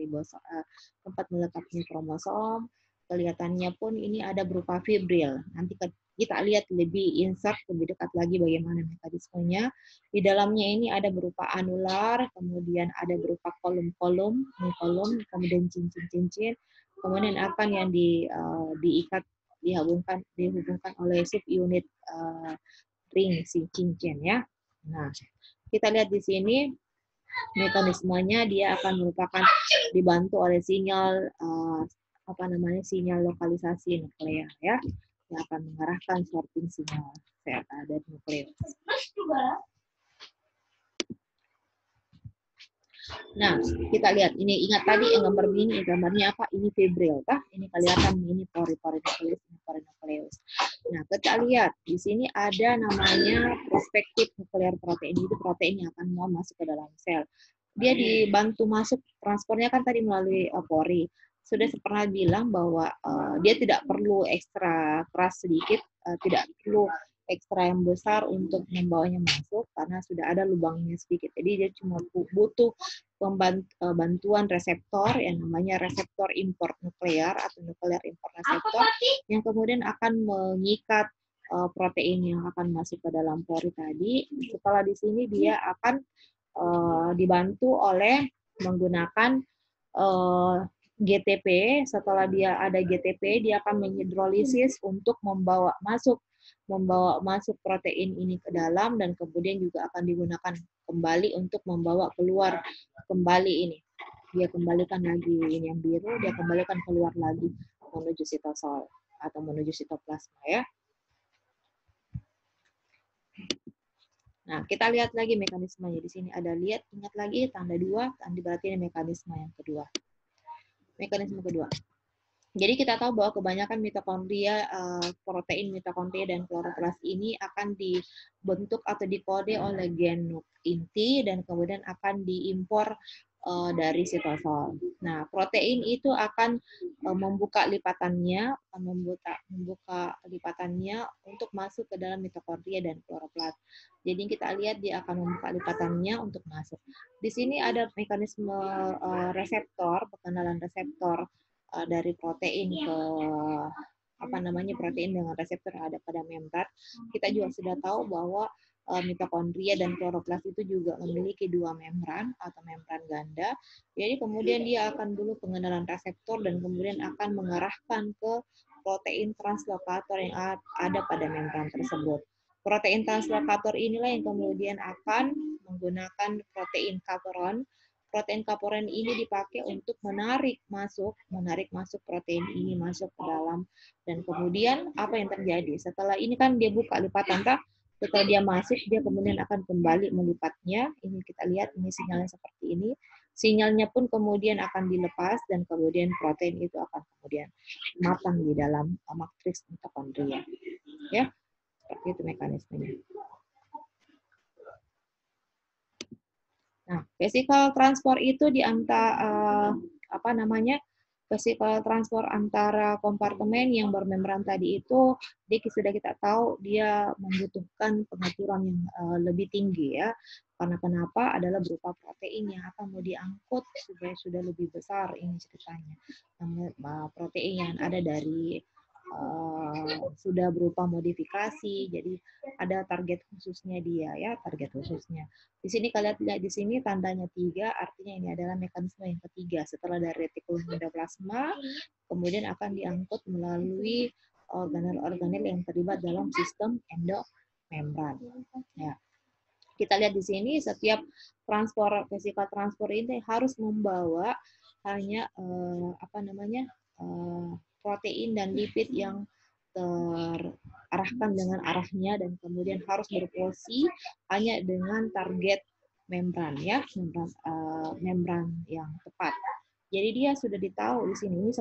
tempat melekatnya kromosom. Kelihatannya pun ini ada berupa fibril. Nanti kita lihat lebih insert, lebih dekat lagi bagaimana mekanismenya. Di dalamnya ini ada berupa anular, kemudian ada berupa kolom-kolom, kemudian cincin-cincin, kemudian akan yang diikat, dihubungkan oleh subunit ring si cincin ya. Nah, kita lihat di sini mekanismenya, dia akan merupakan dibantu oleh sinyal sinyal lokalisasi nuklear ya, yang akan mengarahkan sorting sinyal dari nukleus. Nah, kita lihat ini, ingat tadi yang gambar ini, gambarnya apa? Ini fibril, kah? Ini kelihatan ini pori-pori nukleus. Nah, kita lihat di sini ada namanya prospektif nuklear protein. Itu protein yang akan mau masuk ke dalam sel. Dia dibantu masuk, transportnya kan tadi melalui pori. Sudah pernah bilang bahwa dia tidak perlu ekstra keras sedikit, tidak perlu ekstra yang besar untuk membawanya masuk karena sudah ada lubangnya sedikit. Jadi dia cuma butuh bantuan reseptor yang namanya reseptor import nuklear atau nuklear import reseptor yang kemudian akan mengikat protein yang akan masuk ke dalam pori tadi. Setelah di sini dia akan dibantu oleh menggunakan GTP. Setelah dia ada GTP, dia akan menghidrolisis untuk membawa masuk protein ini ke dalam, dan kemudian juga akan digunakan kembali untuk membawa keluar kembali ini. Dia kembalikan lagi ini yang biru, dia kembalikan keluar lagi menuju sitosol atau menuju sitoplasma ya. Nah, kita lihat lagi mekanismenya di sini. Ada lihat, ingat lagi tanda 2, tanda berarti ini mekanisme yang kedua. Mekanisme kedua. Jadi kita tahu bahwa kebanyakan mitokondria, protein mitokondria dan kloroplas ini akan dibentuk atau dikode oleh gen inti dan kemudian akan diimpor dari sitosol. Nah, protein itu akan membuka lipatannya, membuka lipatannya untuk masuk ke dalam mitokondria dan kloroplas. Jadi kita lihat dia akan membuka lipatannya untuk masuk. Di sini ada mekanisme reseptor, pengenalan reseptor dari protein ke protein dengan reseptor yang ada pada membran. Kita juga sudah tahu bahwa mitokondria dan kloroplas itu juga memiliki 2 membran atau membran ganda. Jadi kemudian dia akan dulu pengenalan reseptor dan kemudian akan mengarahkan ke protein translokator yang ada pada membran tersebut. Protein translokator inilah yang kemudian akan menggunakan protein chaperone. Protein chaperone ini dipakai untuk menarik masuk protein ini masuk ke dalam, dan kemudian apa yang terjadi setelah ini kan dia buka lipatan, setelah dia masuk dia kemudian akan kembali melipatnya. Ini kita lihat ini sinyalnya seperti ini. Sinyalnya pun kemudian akan dilepas dan kemudian protein itu akan kemudian matang di dalam matriks mitokondria. Ya, seperti itu mekanismenya. Nah, vesicle transport itu di antara vesicle transport antara kompartemen yang bermembran tadi itu, sudah kita tahu dia membutuhkan pengaturan yang lebih tinggi ya. Karena kenapa? Adalah berupa protein yang akan mau diangkut sudah lebih besar ini ceritanya. Protein yang ada dari sudah berupa modifikasi, jadi ada target khususnya dia ya, target khususnya. Di sini kalian lihat di sini tandanya 3, artinya ini adalah mekanisme yang ketiga. Setelah dari retikulum endoplasma, kemudian akan diangkut melalui organel-organel yang terlibat dalam sistem endomembran. Ya. Kita lihat di sini setiap vesicle transport ini harus membawa hanya protein dan lipid yang terarahkan dengan arahnya dan kemudian harus berfungsi hanya dengan target membran ya, membran yang tepat. Jadi dia sudah ditahu di sini. Ini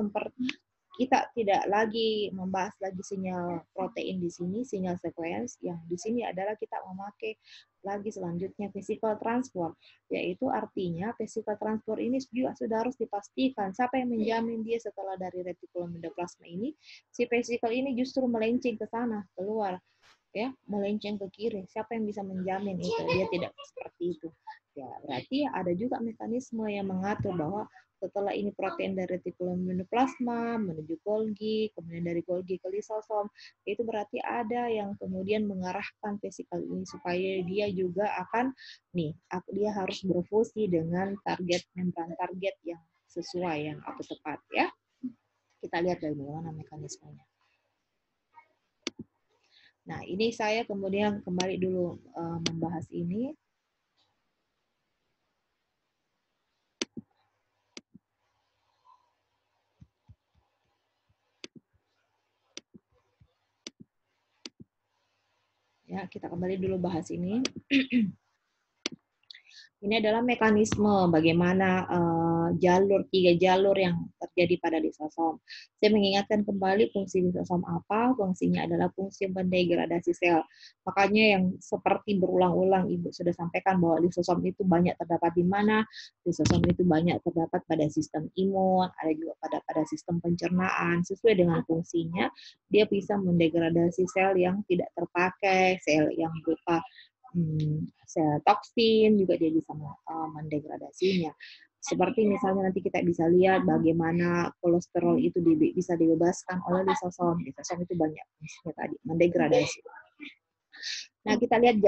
kita tidak lagi membahas lagi sinyal protein di sini, sinyal sequence. Yang di sini adalah kita memakai lagi selanjutnya vesicle transport, yaitu artinya vesicle transport ini juga sudah harus dipastikan siapa yang menjamin dia setelah dari retikulum endoplasma ini, si vesicle ini justru melenceng ke sana, keluar, ya, melenceng ke kiri. Siapa yang bisa menjamin itu? Dia tidak seperti itu. Ya, berarti ada juga mekanisme yang mengatur bahwa setelah ini protein dari retikulum endoplasma menuju Golgi, kemudian dari Golgi ke lisosom, itu berarti ada yang kemudian mengarahkan vesikel ini supaya dia juga akan dia harus berfungsi dengan target membran target yang sesuai yang atau tepat ya. Kita lihat bagaimana mekanismenya. Nah, ini saya kemudian kembali dulu membahas ini. Ya, kita kembali dulu bahas ini. Ini adalah mekanisme bagaimana tiga jalur yang terjadi pada lisosom. Saya mengingatkan kembali fungsi lisosom apa? Fungsinya adalah fungsi mendegradasi sel. Makanya yang seperti berulang-ulang Ibu sudah sampaikan bahwa lisosom itu banyak terdapat di mana? Lisosom itu banyak terdapat pada sistem imun, ada juga pada sistem pencernaan. Sesuai dengan fungsinya, dia bisa mendegradasi sel yang tidak terpakai, sel yang berupa sel toksin juga dia bisa mendegradasinya. Seperti misalnya nanti kita bisa lihat bagaimana kolesterol itu bisa dibebaskan oleh lisosom. Lisosom itu banyak fungsinya tadi, mendegradasi. Nah, kita lihat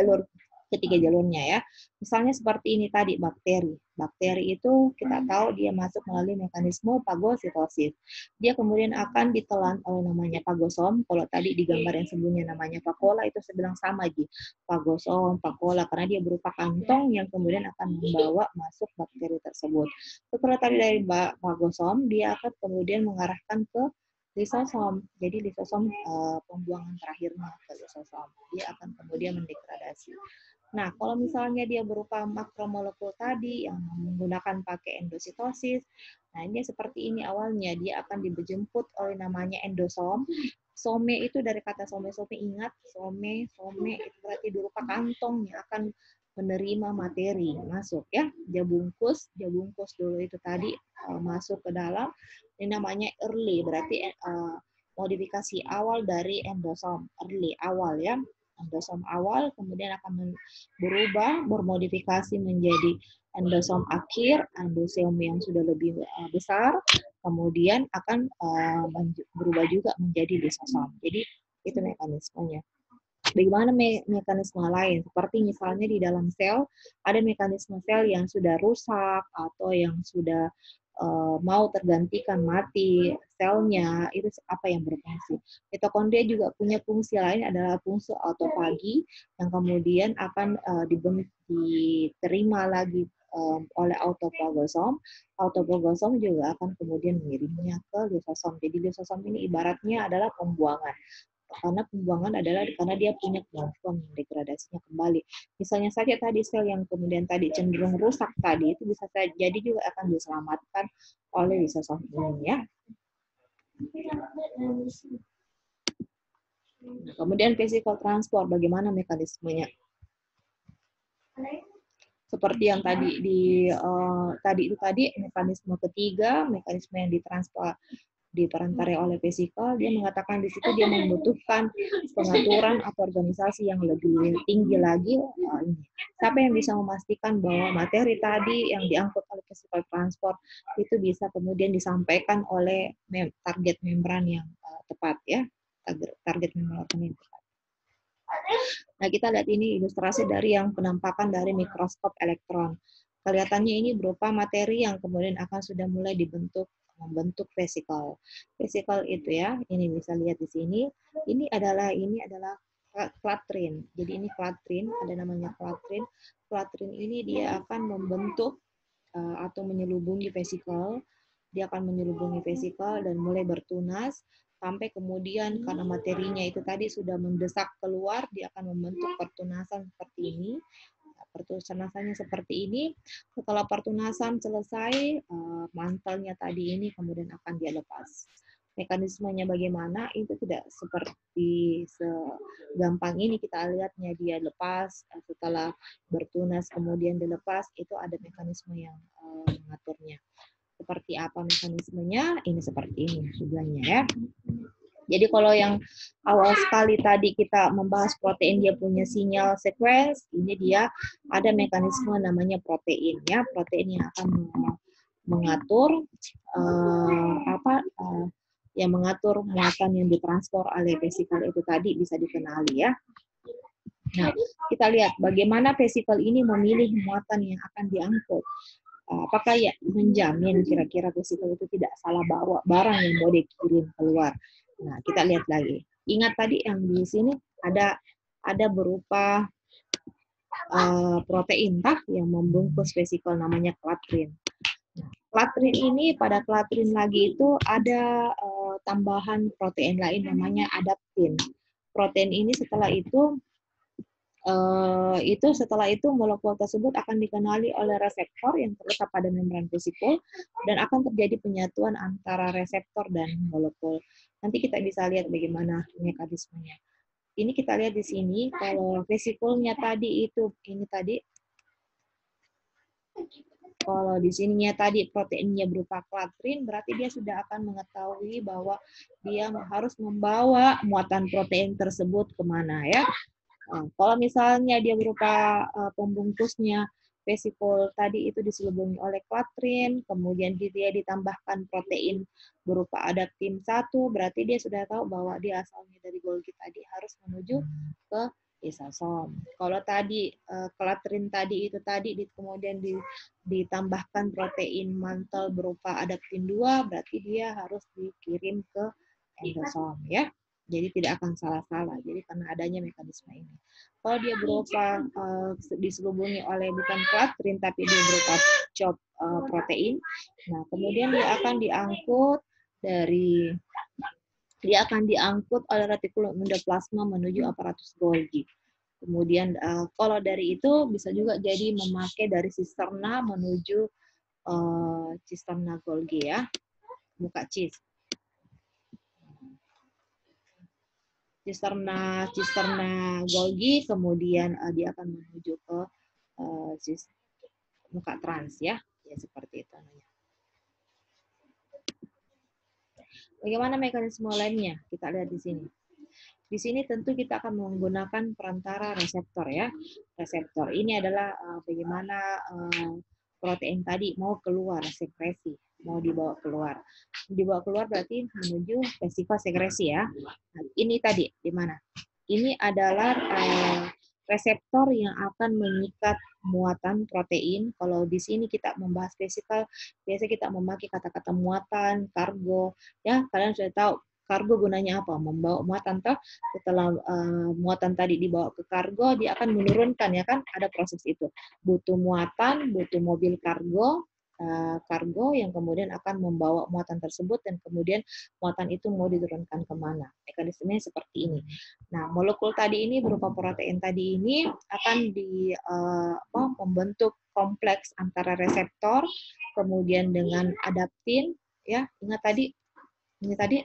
ketiga jalurnya ya. Misalnya seperti ini tadi, bakteri. Bakteri itu kita tahu dia masuk melalui mekanisme fagositosis. Dia kemudian akan ditelan oleh namanya fagosom. Kalau tadi di gambar yang sebelumnya namanya vakuola, itu saya bilang sama Ji. Fagosom, vakuola, karena dia berupa kantong yang kemudian akan membawa masuk bakteri tersebut. Setelah tadi dari fagosom, dia akan kemudian mengarahkan ke lisosom. Jadi lisosom pembuangan terakhirnya ke lisosom. Dia akan kemudian mendegradasi. Nah, kalau misalnya dia berupa makromolekul tadi yang menggunakan pakai endositosis, nah ini seperti ini awalnya, dia akan dijemput oleh namanya endosom. Some itu dari kata some ingat, some itu berarti berupa kantong yang akan menerima materi masuk ya. Dia bungkus dulu itu tadi masuk ke dalam. Ini namanya early, berarti modifikasi awal dari endosom, early awal ya. Endosom awal kemudian akan berubah, bermodifikasi menjadi endosom akhir, endosom yang sudah lebih besar, kemudian akan berubah juga menjadi lisosom. Jadi itu mekanismenya. Bagaimana mekanisme lain? Seperti misalnya di dalam sel, ada mekanisme sel yang sudah rusak atau yang sudah mau tergantikan mati selnya, itu apa yang berfungsi. Mitokondria juga punya fungsi lain adalah fungsi autofagi yang kemudian akan diterima lagi oleh autofagosom. Autofagosom juga akan kemudian mengirimnya ke lisosom. Jadi lisosom ini ibaratnya adalah pembuangan. Karena pembuangan adalah karena dia punya kemampuan degradasinya kembali. Misalnya saja tadi sel yang kemudian tadi cenderung rusak tadi, itu bisa jadi juga akan diselamatkan oleh lisosom ini ya. Nah, kemudian physical transport, bagaimana mekanismenya? Seperti yang tadi tadi mekanisme ketiga, mekanisme yang diperantarai oleh vesikal, dia mengatakan di situ dia membutuhkan pengaturan atau organisasi yang lebih tinggi lagi. Siapa yang bisa memastikan bahwa materi tadi yang diangkut oleh vesikal transport itu bisa kemudian disampaikan oleh target membran yang tepat ya, target membran yang tepat. Nah, kita lihat ini ilustrasi dari yang penampakan dari mikroskop elektron. Kelihatannya ini berupa materi yang kemudian akan sudah mulai membentuk vesikel. Vesikel itu ya, ini bisa lihat di sini. Ini adalah klatrin. Jadi ini klatrin, ada namanya klatrin. Klatrin ini dia akan membentuk atau menyelubungi vesikel. Dia akan menyelubungi vesikel dan mulai bertunas sampai kemudian karena materinya itu tadi sudah mendesak keluar, dia akan membentuk pertunasan seperti ini. Pertunasannya seperti ini. Setelah pertunasan selesai, mantelnya tadi ini kemudian akan dia lepas. Mekanismenya bagaimana? Itu tidak seperti segampang ini kita lihatnya dia lepas, setelah bertunas kemudian dilepas, itu ada mekanisme yang mengaturnya. Seperti apa mekanismenya? Ini seperti ini tujuannya ya. Jadi kalau yang awal sekali tadi kita membahas protein dia punya sinyal sequence, ini dia ada mekanisme namanya protein ya, protein yang akan mengatur yang mengatur muatan yang ditransfer oleh vesikel itu tadi bisa dikenali ya. Nah, kita lihat bagaimana vesikel ini memilih muatan yang akan diangkut. Apakah ya menjamin kira-kira vesikel itu tidak salah bawa barang yang mau dikirim keluar. Nah, kita lihat lagi. Ingat tadi yang di sini ada berupa protein yang membungkus vesikel namanya klatrin. Nah, klatrin ini pada klatrin lagi itu ada tambahan protein lain namanya adaptin. Protein ini setelah itu molekul tersebut akan dikenali oleh reseptor yang terletak pada membran vesikul dan akan terjadi penyatuan antara reseptor dan molekul. Nanti kita bisa lihat bagaimana mekanismenya. Ini kita lihat di sini kalau vesikulnya tadi itu ini tadi. Kalau di sininya tadi proteinnya berupa klatrin, berarti dia sudah akan mengetahui bahwa dia harus membawa muatan protein tersebut kemana ya. Nah, kalau misalnya dia berupa pembungkusnya vesikul tadi itu diselubungi oleh klatrin, kemudian dia ditambahkan protein berupa adaptin 1, berarti dia sudah tahu bahwa dia asalnya dari Golgi tadi harus menuju ke lisosom. Kalau tadi klatrin tadi itu tadi kemudian ditambahkan protein mantel berupa adaptin 2, berarti dia harus dikirim ke endosom ya. Jadi tidak akan salah-salah. Jadi karena adanya mekanisme ini. Kalau dia berupa diselubungi oleh bukan klatrin tapi dia berupa CHOP protein, nah kemudian dia akan diangkut oleh retikulum endoplasma menuju aparatus Golgi. Kemudian kalau dari itu bisa juga jadi memakai dari sisterna menuju sisterna Golgi ya, buka cis. Cisterna Golgi, kemudian dia akan menuju ke muka trans ya, ya seperti itu. Bagaimana mekanisme lainnya? Kita lihat di sini. Di sini tentu kita akan menggunakan perantara reseptor ya. Reseptor ini adalah bagaimana protein tadi mau keluar sekresi, mau dibawa keluar. Dibawa keluar berarti menuju vesika sekresi ya. Nah, ini tadi di mana? Ini adalah reseptor yang akan mengikat muatan protein. Kalau di sini kita membahas vesikal, biasanya kita memakai kata-kata muatan, kargo. Ya, kalian sudah tahu kargo gunanya apa? Membawa muatan toh. Setelah muatan tadi dibawa ke kargo, dia akan menurunkan ya kan? Ada proses itu. Butuh muatan, butuh mobil kargo yang kemudian akan membawa muatan tersebut dan kemudian muatan itu mau diturunkan kemana. Mekanismenya seperti ini. Nah, molekul tadi ini berupa protein tadi ini akan membentuk kompleks antara reseptor kemudian dengan adaptin ya. Ingat tadi ini tadi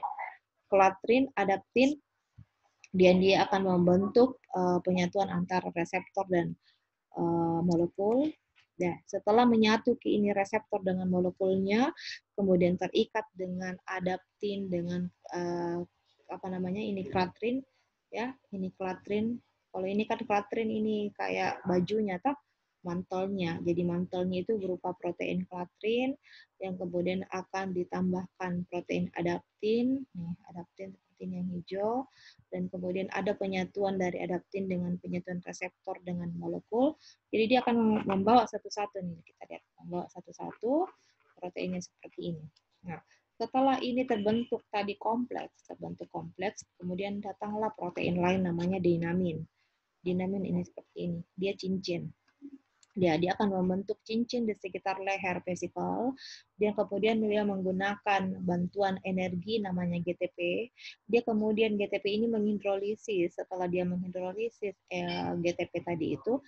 klatrin, adaptin, dan dia akan membentuk penyatuan antara reseptor dan molekul. Nah, setelah menyatu ke ini reseptor dengan molekulnya, kemudian terikat dengan adaptin dengan ini klatrin ya, ini klatrin. Kalau ini kan klatrin ini kayak bajunya toh, mantelnya. Jadi mantelnya itu berupa protein klatrin yang kemudian akan ditambahkan protein adaptin. Nih, adaptin seperti ini yang hijau. Dan kemudian ada penyatuan dari adaptin dengan penyatuan reseptor dengan molekul. Jadi dia akan membawa satu-satu nih, kita lihat, membawa satu-satu proteinnya seperti ini. Nah, setelah ini terbentuk tadi kompleks, kemudian datanglah protein lain namanya dinamin. Dinamin ini seperti ini, dia cincin. Dia akan membentuk cincin di sekitar leher vesikal. Dia kemudian dia menggunakan bantuan energi namanya GTP. Dia kemudian GTP ini menghidrolisis. Setelah dia menghidrolisis GTP tadi itu,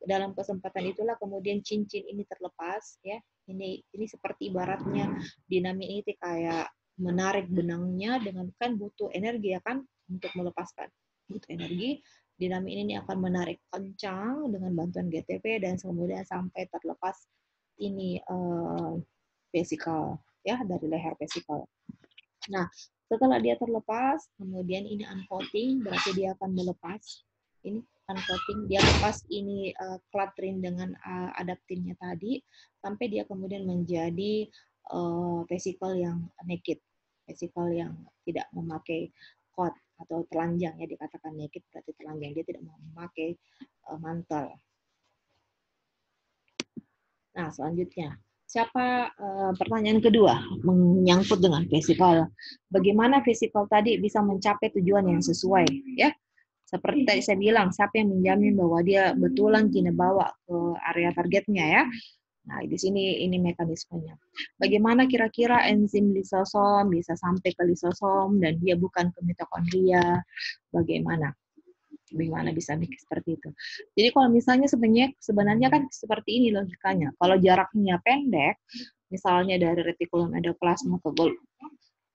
dalam kesempatan itulah kemudian cincin ini terlepas ya. Ini seperti ibaratnya dinamin ini kayak menarik benangnya dengan kan butuh energi ya kan untuk melepaskan. Butuh energi. Dinamin ini akan menarik kencang dengan bantuan GTP dan kemudian sampai terlepas ini vesikal ya dari leher vesikal. Nah, setelah dia terlepas, kemudian ini uncoating berarti dia akan melepas ini uncoating, dia lepas ini klatrin dengan adaptinnya tadi sampai dia kemudian menjadi vesikal yang naked, vesikal yang tidak memakai coat atau telanjang ya, dikatakan naked berarti telanjang, dia tidak memakai mantel. Nah, selanjutnya siapa pertanyaan kedua menyangkut dengan vesikal. Bagaimana vesikal tadi bisa mencapai tujuan yang sesuai ya? Seperti tadi saya bilang, siapa yang menjamin bahwa dia betulan kita bawa ke area targetnya ya? Nah, di sini ini mekanismenya. Bagaimana kira-kira enzim lisosom bisa sampai ke lisosom dan dia bukan ke mitokondria? Bagaimana bisa mikir seperti itu. Jadi kalau misalnya sebenarnya kan seperti ini logikanya. Kalau jaraknya pendek, misalnya dari retikulum endoplasma ke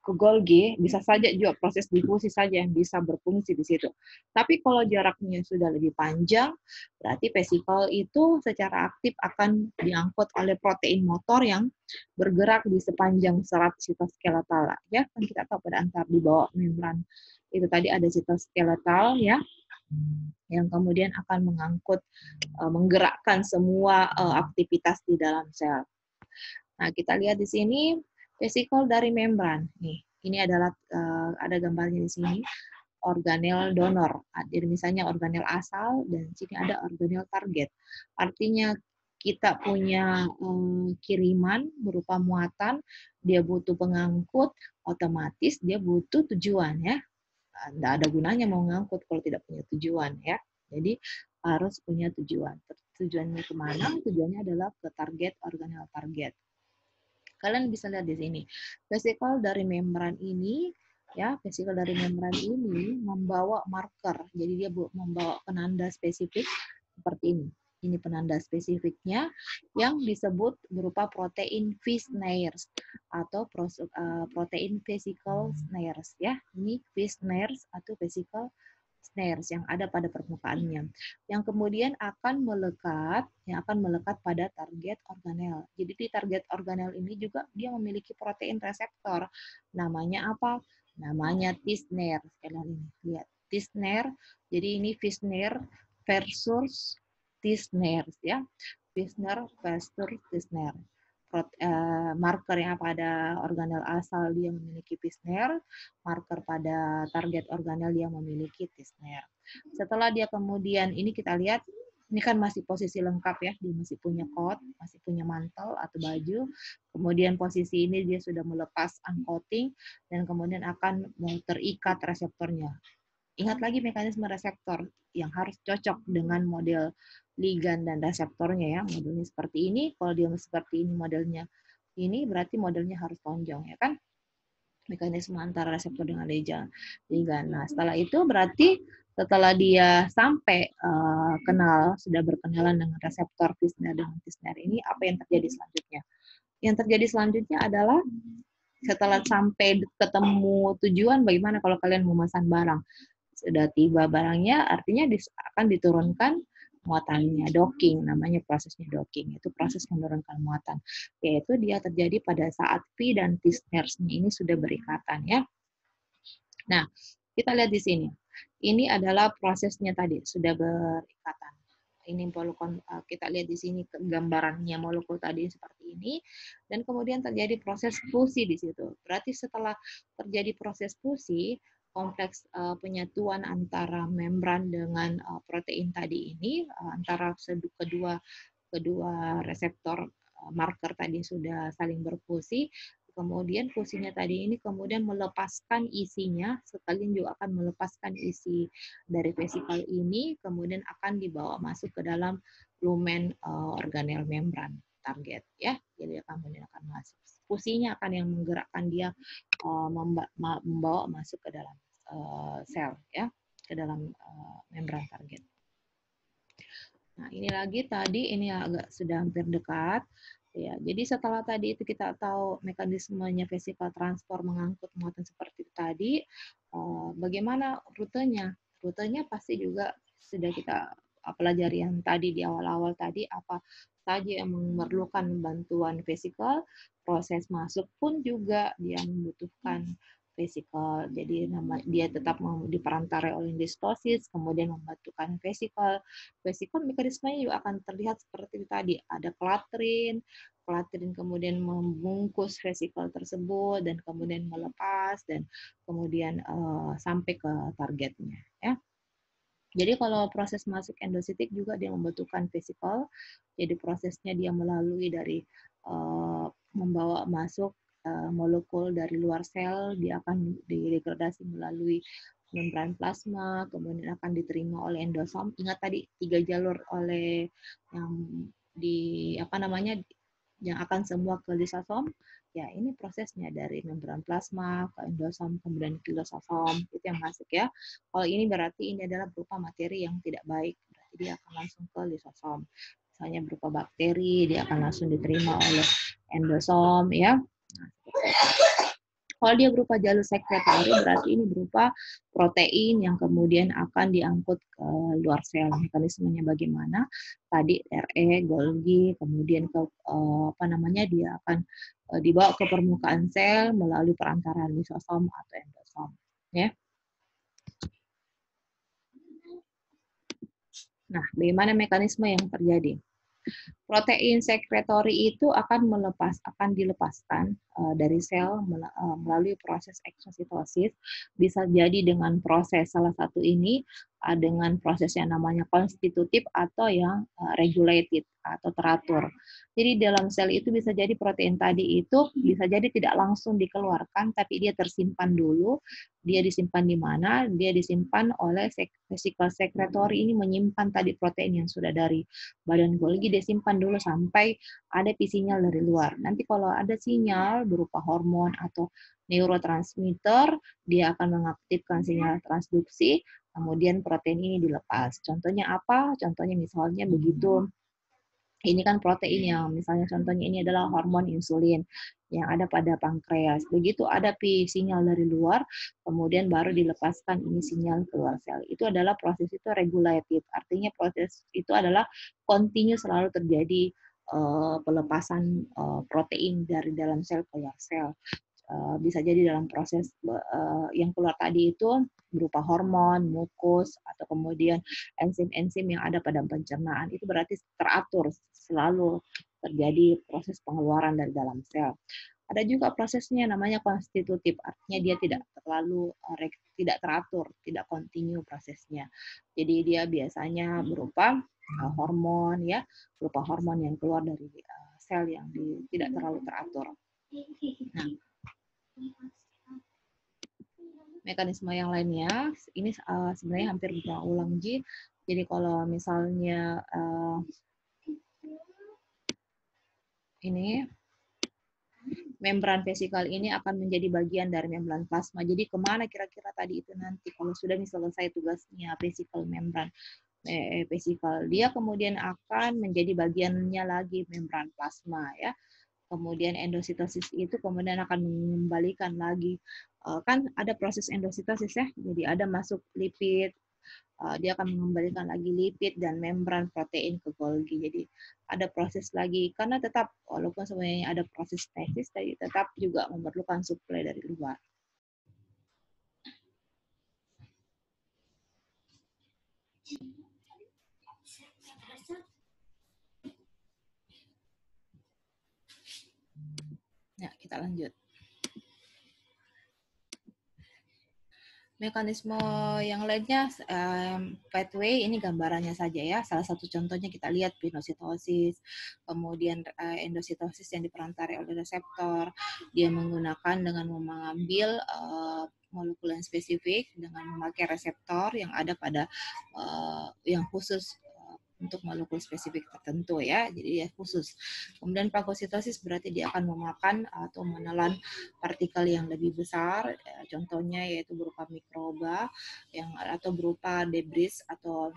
Golgi, bisa saja juga proses difusi saja yang bisa berfungsi di situ. Tapi kalau jaraknya sudah lebih panjang, berarti vesikal itu secara aktif akan diangkut oleh protein motor yang bergerak di sepanjang serat sitoskeletal. Ya, kan kita tahu pada antar di bawah membran itu tadi ada sitoskeletal ya, yang kemudian akan mengangkut, menggerakkan semua aktivitas di dalam sel. Nah, kita lihat di sini vesikal dari membran. Nih, ini adalah ada gambarnya di sini. Organel donor. Jadi misalnya organel asal dan di sini ada organel target. Artinya kita punya kiriman berupa muatan, dia butuh pengangkut, otomatis dia butuh tujuan ya. Nggak ada gunanya mau ngangkut kalau tidak punya tujuan ya. Jadi harus punya tujuan. Tujuannya kemana? Tujuannya adalah ke target, organel target. Kalian bisa lihat di sini. Vesikal dari membran ini Ya, vesikel dari membran ini membawa marker. Jadi dia membawa penanda spesifik seperti ini. Ini penanda spesifiknya yang disebut berupa protein Fish-Nares atau protein vesicle snares ya. Ini Fish-Nares atau vesicle snares yang ada pada permukaannya, yang kemudian akan melekat pada target organel. Jadi di target organel ini juga dia memiliki protein reseptor. Namanya apa? Namanya T-snare. Sekali lagi lihat T-snare. Jadi ini Fish-Snare versus T-snare ya. Fish-Snare versus T-snare. Marker yang pada organel asal dia memiliki Fish-Snare, marker pada target organel yang memiliki T-snare. Setelah dia kemudian, ini kita lihat, ini kan masih posisi lengkap ya, dia masih punya coat, masih punya mantel atau baju, kemudian posisi ini dia sudah melepas uncoating, dan kemudian akan terikat reseptornya. Ingat lagi mekanisme reseptor yang harus cocok dengan model ligan dan reseptornya ya. Modelnya seperti ini, kalau dia seperti ini modelnya ini berarti modelnya harus tonjong ya kan? Mekanisme antara reseptor dengan ligan. Nah, setelah itu berarti setelah dia sampai sudah berkenalan dengan reseptor Fish-Snare dengan T-snare ini, apa yang terjadi selanjutnya? Yang terjadi selanjutnya adalah setelah sampai ketemu tujuan, bagaimana kalau kalian memesan barang? Sudah tiba barangnya, artinya akan diturunkan muatannya, docking, namanya prosesnya docking, itu proses menurunkan muatan, yaitu dia terjadi pada saat V dan T-snares-nya ini sudah berikatan ya. Nah, kita lihat di sini, ini adalah prosesnya tadi sudah berikatan. Ini molekul, kita lihat di sini gambarannya molekul tadi seperti ini, dan kemudian terjadi proses fusi di situ. Berarti setelah terjadi proses fusi, kompleks penyatuan antara membran dengan protein tadi ini, antara kedua reseptor marker tadi sudah saling berfusi, kemudian fusinya tadi ini kemudian melepaskan isinya, sekalian juga akan melepaskan isi dari vesikel ini, kemudian akan dibawa masuk ke dalam lumen organel membran target ya, jadi kemudian akan masuk. Fusinya akan yang menggerakkan dia membawa masuk ke dalam sel ya, ke dalam membran target. Nah, ini lagi tadi ini agak sudah hampir dekat. Ya, jadi setelah tadi itu kita tahu mekanismenya vesikel transport mengangkut muatan seperti itu tadi, bagaimana rutenya? Rutenya pasti juga sudah kita pelajari yang tadi di awal-awal tadi, apa saja yang memerlukan bantuan vesikel, proses masuk pun juga dia membutuhkan vesikel. Jadi dia tetap diperantarai oleh endostosis, kemudian membantukan vesikel. Vesikel mekanismenya juga akan terlihat seperti itu tadi. Ada klatrin kemudian membungkus vesikel tersebut dan kemudian melepas dan kemudian sampai ke targetnya. Ya. Jadi kalau proses masuk endositik juga dia membutuhkan vesikel. Jadi prosesnya dia melalui dari membawa masuk molekul dari luar sel, dia akan didegradasi melalui membran plasma, kemudian akan diterima oleh endosom. Ingat tadi 3 jalur oleh yang yang akan semua ke lisosom. Ya, ini prosesnya dari membran plasma ke endosom kemudian ke lisosom, itu yang masuk ya. Kalau ini berarti ini adalah berupa materi yang tidak baik, berarti dia akan langsung ke lisosom. Misalnya berupa bakteri, dia akan langsung diterima oleh endosom ya. Nah, kalau dia berupa jalur sekretori, berarti ini berupa protein yang kemudian akan diangkut ke luar sel. Mekanismenya bagaimana? Tadi RE, Golgi, kemudian ke dia akan dibawa ke permukaan sel melalui perantaraan lisosom atau endosom. Ya. Nah, bagaimana mekanisme yang terjadi? Protein sekretori itu akan dilepaskan dari sel melalui proses eksositosis. Bisa jadi dengan proses salah satu ini dengan proses yang namanya konstitutif atau yang regulated atau teratur. Jadi dalam sel itu bisa jadi protein tadi itu bisa jadi tidak langsung dikeluarkan, tapi dia tersimpan dulu. Dia disimpan di mana? Dia disimpan oleh vesicle secretory ini menyimpan tadi protein yang sudah dari badan Golgi, dia simpan dulu sampai ada sinyal dari luar. Nanti kalau ada sinyal berupa hormon atau neurotransmitter, dia akan mengaktifkan sinyal transduksi, kemudian protein ini dilepas. Contohnya apa? Contohnya misalnya begitu, ini kan protein yang misalnya contohnya ini adalah hormon insulin yang ada pada pankreas. Begitu ada sinyal dari luar, kemudian baru dilepaskan ini sinyal keluar sel. Itu adalah proses itu regulated. Artinya proses itu adalah continue selalu terjadi pelepasan protein dari dalam sel keluar sel. Bisa jadi dalam proses yang keluar tadi itu berupa hormon, mukus, atau kemudian enzim-enzim yang ada pada pencernaan. Itu berarti teratur, selalu terjadi proses pengeluaran dari dalam sel. Ada juga prosesnya namanya konstitutif, artinya dia tidak terlalu tidak teratur, tidak kontinu prosesnya. Jadi dia biasanya berupa hormon ya, berupa hormon yang keluar dari sel yang tidak terlalu teratur. Nah, mekanisme yang lainnya ini sebenarnya hampir berulang Ji. Jadi kalau misalnya ini membran vesikal ini akan menjadi bagian dari membran plasma. Jadi kemana kira-kira tadi itu nanti kalau sudah selesai tugasnya vesikal membran vesikal, dia kemudian akan menjadi bagiannya lagi membran plasma ya. Kemudian endositosis itu kemudian akan mengembalikan lagi, kan ada proses endositosis ya, jadi ada masuk lipid, dia akan mengembalikan lagi lipid dan membran protein ke Golgi. Jadi ada proses lagi, karena tetap walaupun sebenarnya ada proses tesis, tapi tetap juga memerlukan suplai dari luar. Nah, kita lanjut. Mekanisme yang lainnya, pathway ini gambarannya saja ya. Salah satu contohnya kita lihat pinositosis, kemudian endositosis yang diperantarai oleh reseptor. Dia menggunakan dengan mengambil molekul yang spesifik dengan memakai reseptor yang ada pada yang khusus untuk molekul spesifik tertentu ya, jadi dia khusus. Kemudian fagositosis berarti dia akan memakan atau menelan partikel yang lebih besar, contohnya yaitu berupa mikroba yang atau berupa debris atau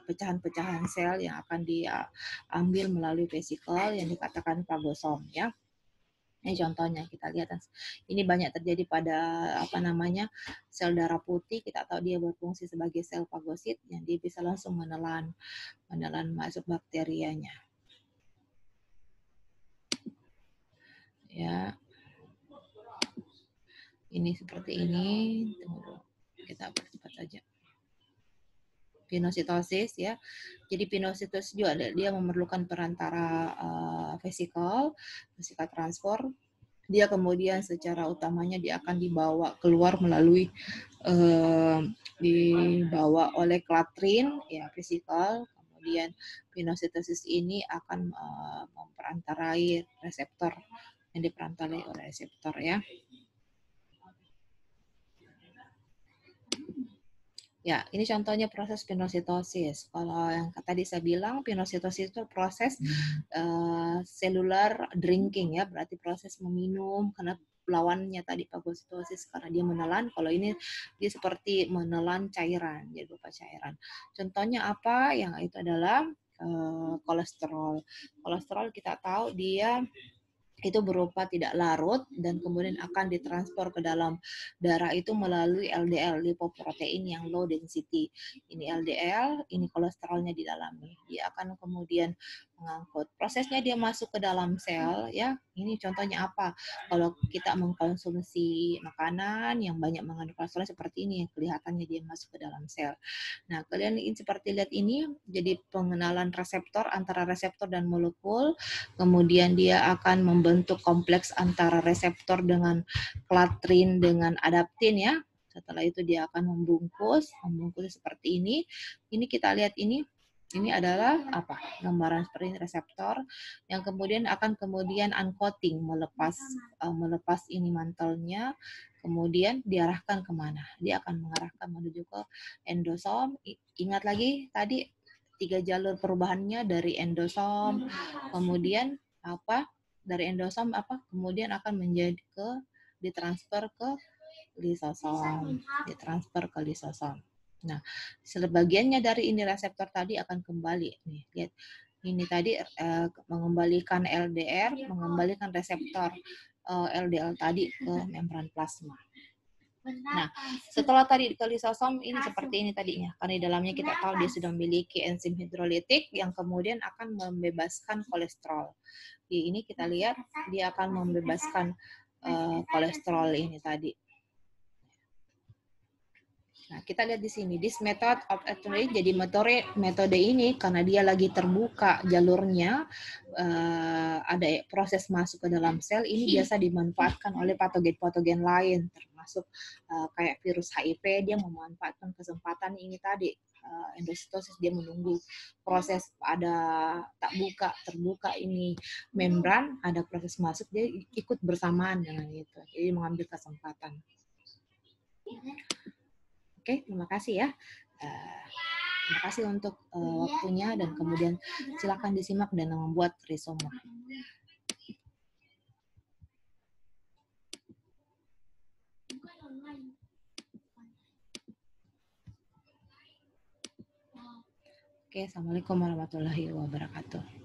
pecahan-pecahan sel yang akan diambil melalui vesikel yang dikatakan fagosom ya. Ini contohnya kita lihat, ini banyak terjadi pada sel darah putih. Kita tahu dia berfungsi sebagai sel fagosit yang dia bisa langsung menelan masuk bakterianya. Ya, ini seperti ini. Tunggu, kita percepat saja. Pinositosis ya. Jadi pinositosis juga dia memerlukan perantara vesikel transfer. Dia kemudian secara utamanya dia akan dibawa keluar melalui dibawa oleh klatrin ya vesikel. Kemudian pinositosis ini akan memperantarai reseptor yang diperantarai oleh reseptor ya. Ya, ini contohnya proses pinositosis. Kalau yang tadi saya bilang, pinositosis itu proses selular drinking ya, berarti proses meminum, karena lawannya tadi fagositosis karena dia menelan. Kalau ini dia seperti menelan cairan, jadi berupa cairan. Contohnya apa? Yang itu adalah kolesterol. Kolesterol kita tahu dia itu berupa tidak larut dan kemudian akan ditransfer ke dalam darah itu melalui LDL, lipoprotein yang low density. Ini LDL, ini kolesterolnya di dalamnya. Dia akan kemudian mengangkut. Prosesnya dia masuk ke dalam sel, ya. Ini contohnya apa? Kalau kita mengkonsumsi makanan yang banyak mengandung kolesterol seperti ini, yang kelihatannya dia masuk ke dalam sel. Nah, kalian ini seperti lihat ini, jadi pengenalan reseptor antara reseptor dan molekul, kemudian dia akan membentuk kompleks antara reseptor dengan klatrin dengan adaptin ya. Setelah itu dia akan membungkus seperti ini. Ini kita lihat ini adalah apa? Gambaran seperti ini, reseptor yang kemudian akan uncoating, melepas ini mantelnya, kemudian diarahkan kemana? Dia akan mengarahkan menuju ke endosom. Ingat lagi tadi 3 jalur perubahannya dari endosom, kemudian apa? Dari endosom apa? Kemudian akan ditransfer ke lisosom, Nah, sebagiannya dari ini reseptor tadi akan kembali. Nih, lihat. Ini tadi mengembalikan LDR, mengembalikan reseptor LDL tadi ke membran plasma. Nah, setelah tadi ke lisosom, ini seperti ini tadinya. Karena di dalamnya kita tahu dia sudah memiliki enzim hidrolitik yang kemudian akan membebaskan kolesterol. Di ini kita lihat dia akan membebaskan kolesterol ini tadi. Nah, kita lihat di sini, this method of actually, jadi metode ini karena dia lagi terbuka jalurnya, ada proses masuk ke dalam sel, ini biasa dimanfaatkan oleh patogen-patogen lain, termasuk kayak virus HIV, dia memanfaatkan kesempatan ini tadi, endositosis, dia menunggu proses ada terbuka ini membran, ada proses masuk, dia ikut bersamaan dengan itu, jadi mengambil kesempatan. Oke, terima kasih ya. Terima kasih untuk waktunya dan kemudian silakan disimak dan membuat resume. Oke, assalamualaikum warahmatullahi wabarakatuh.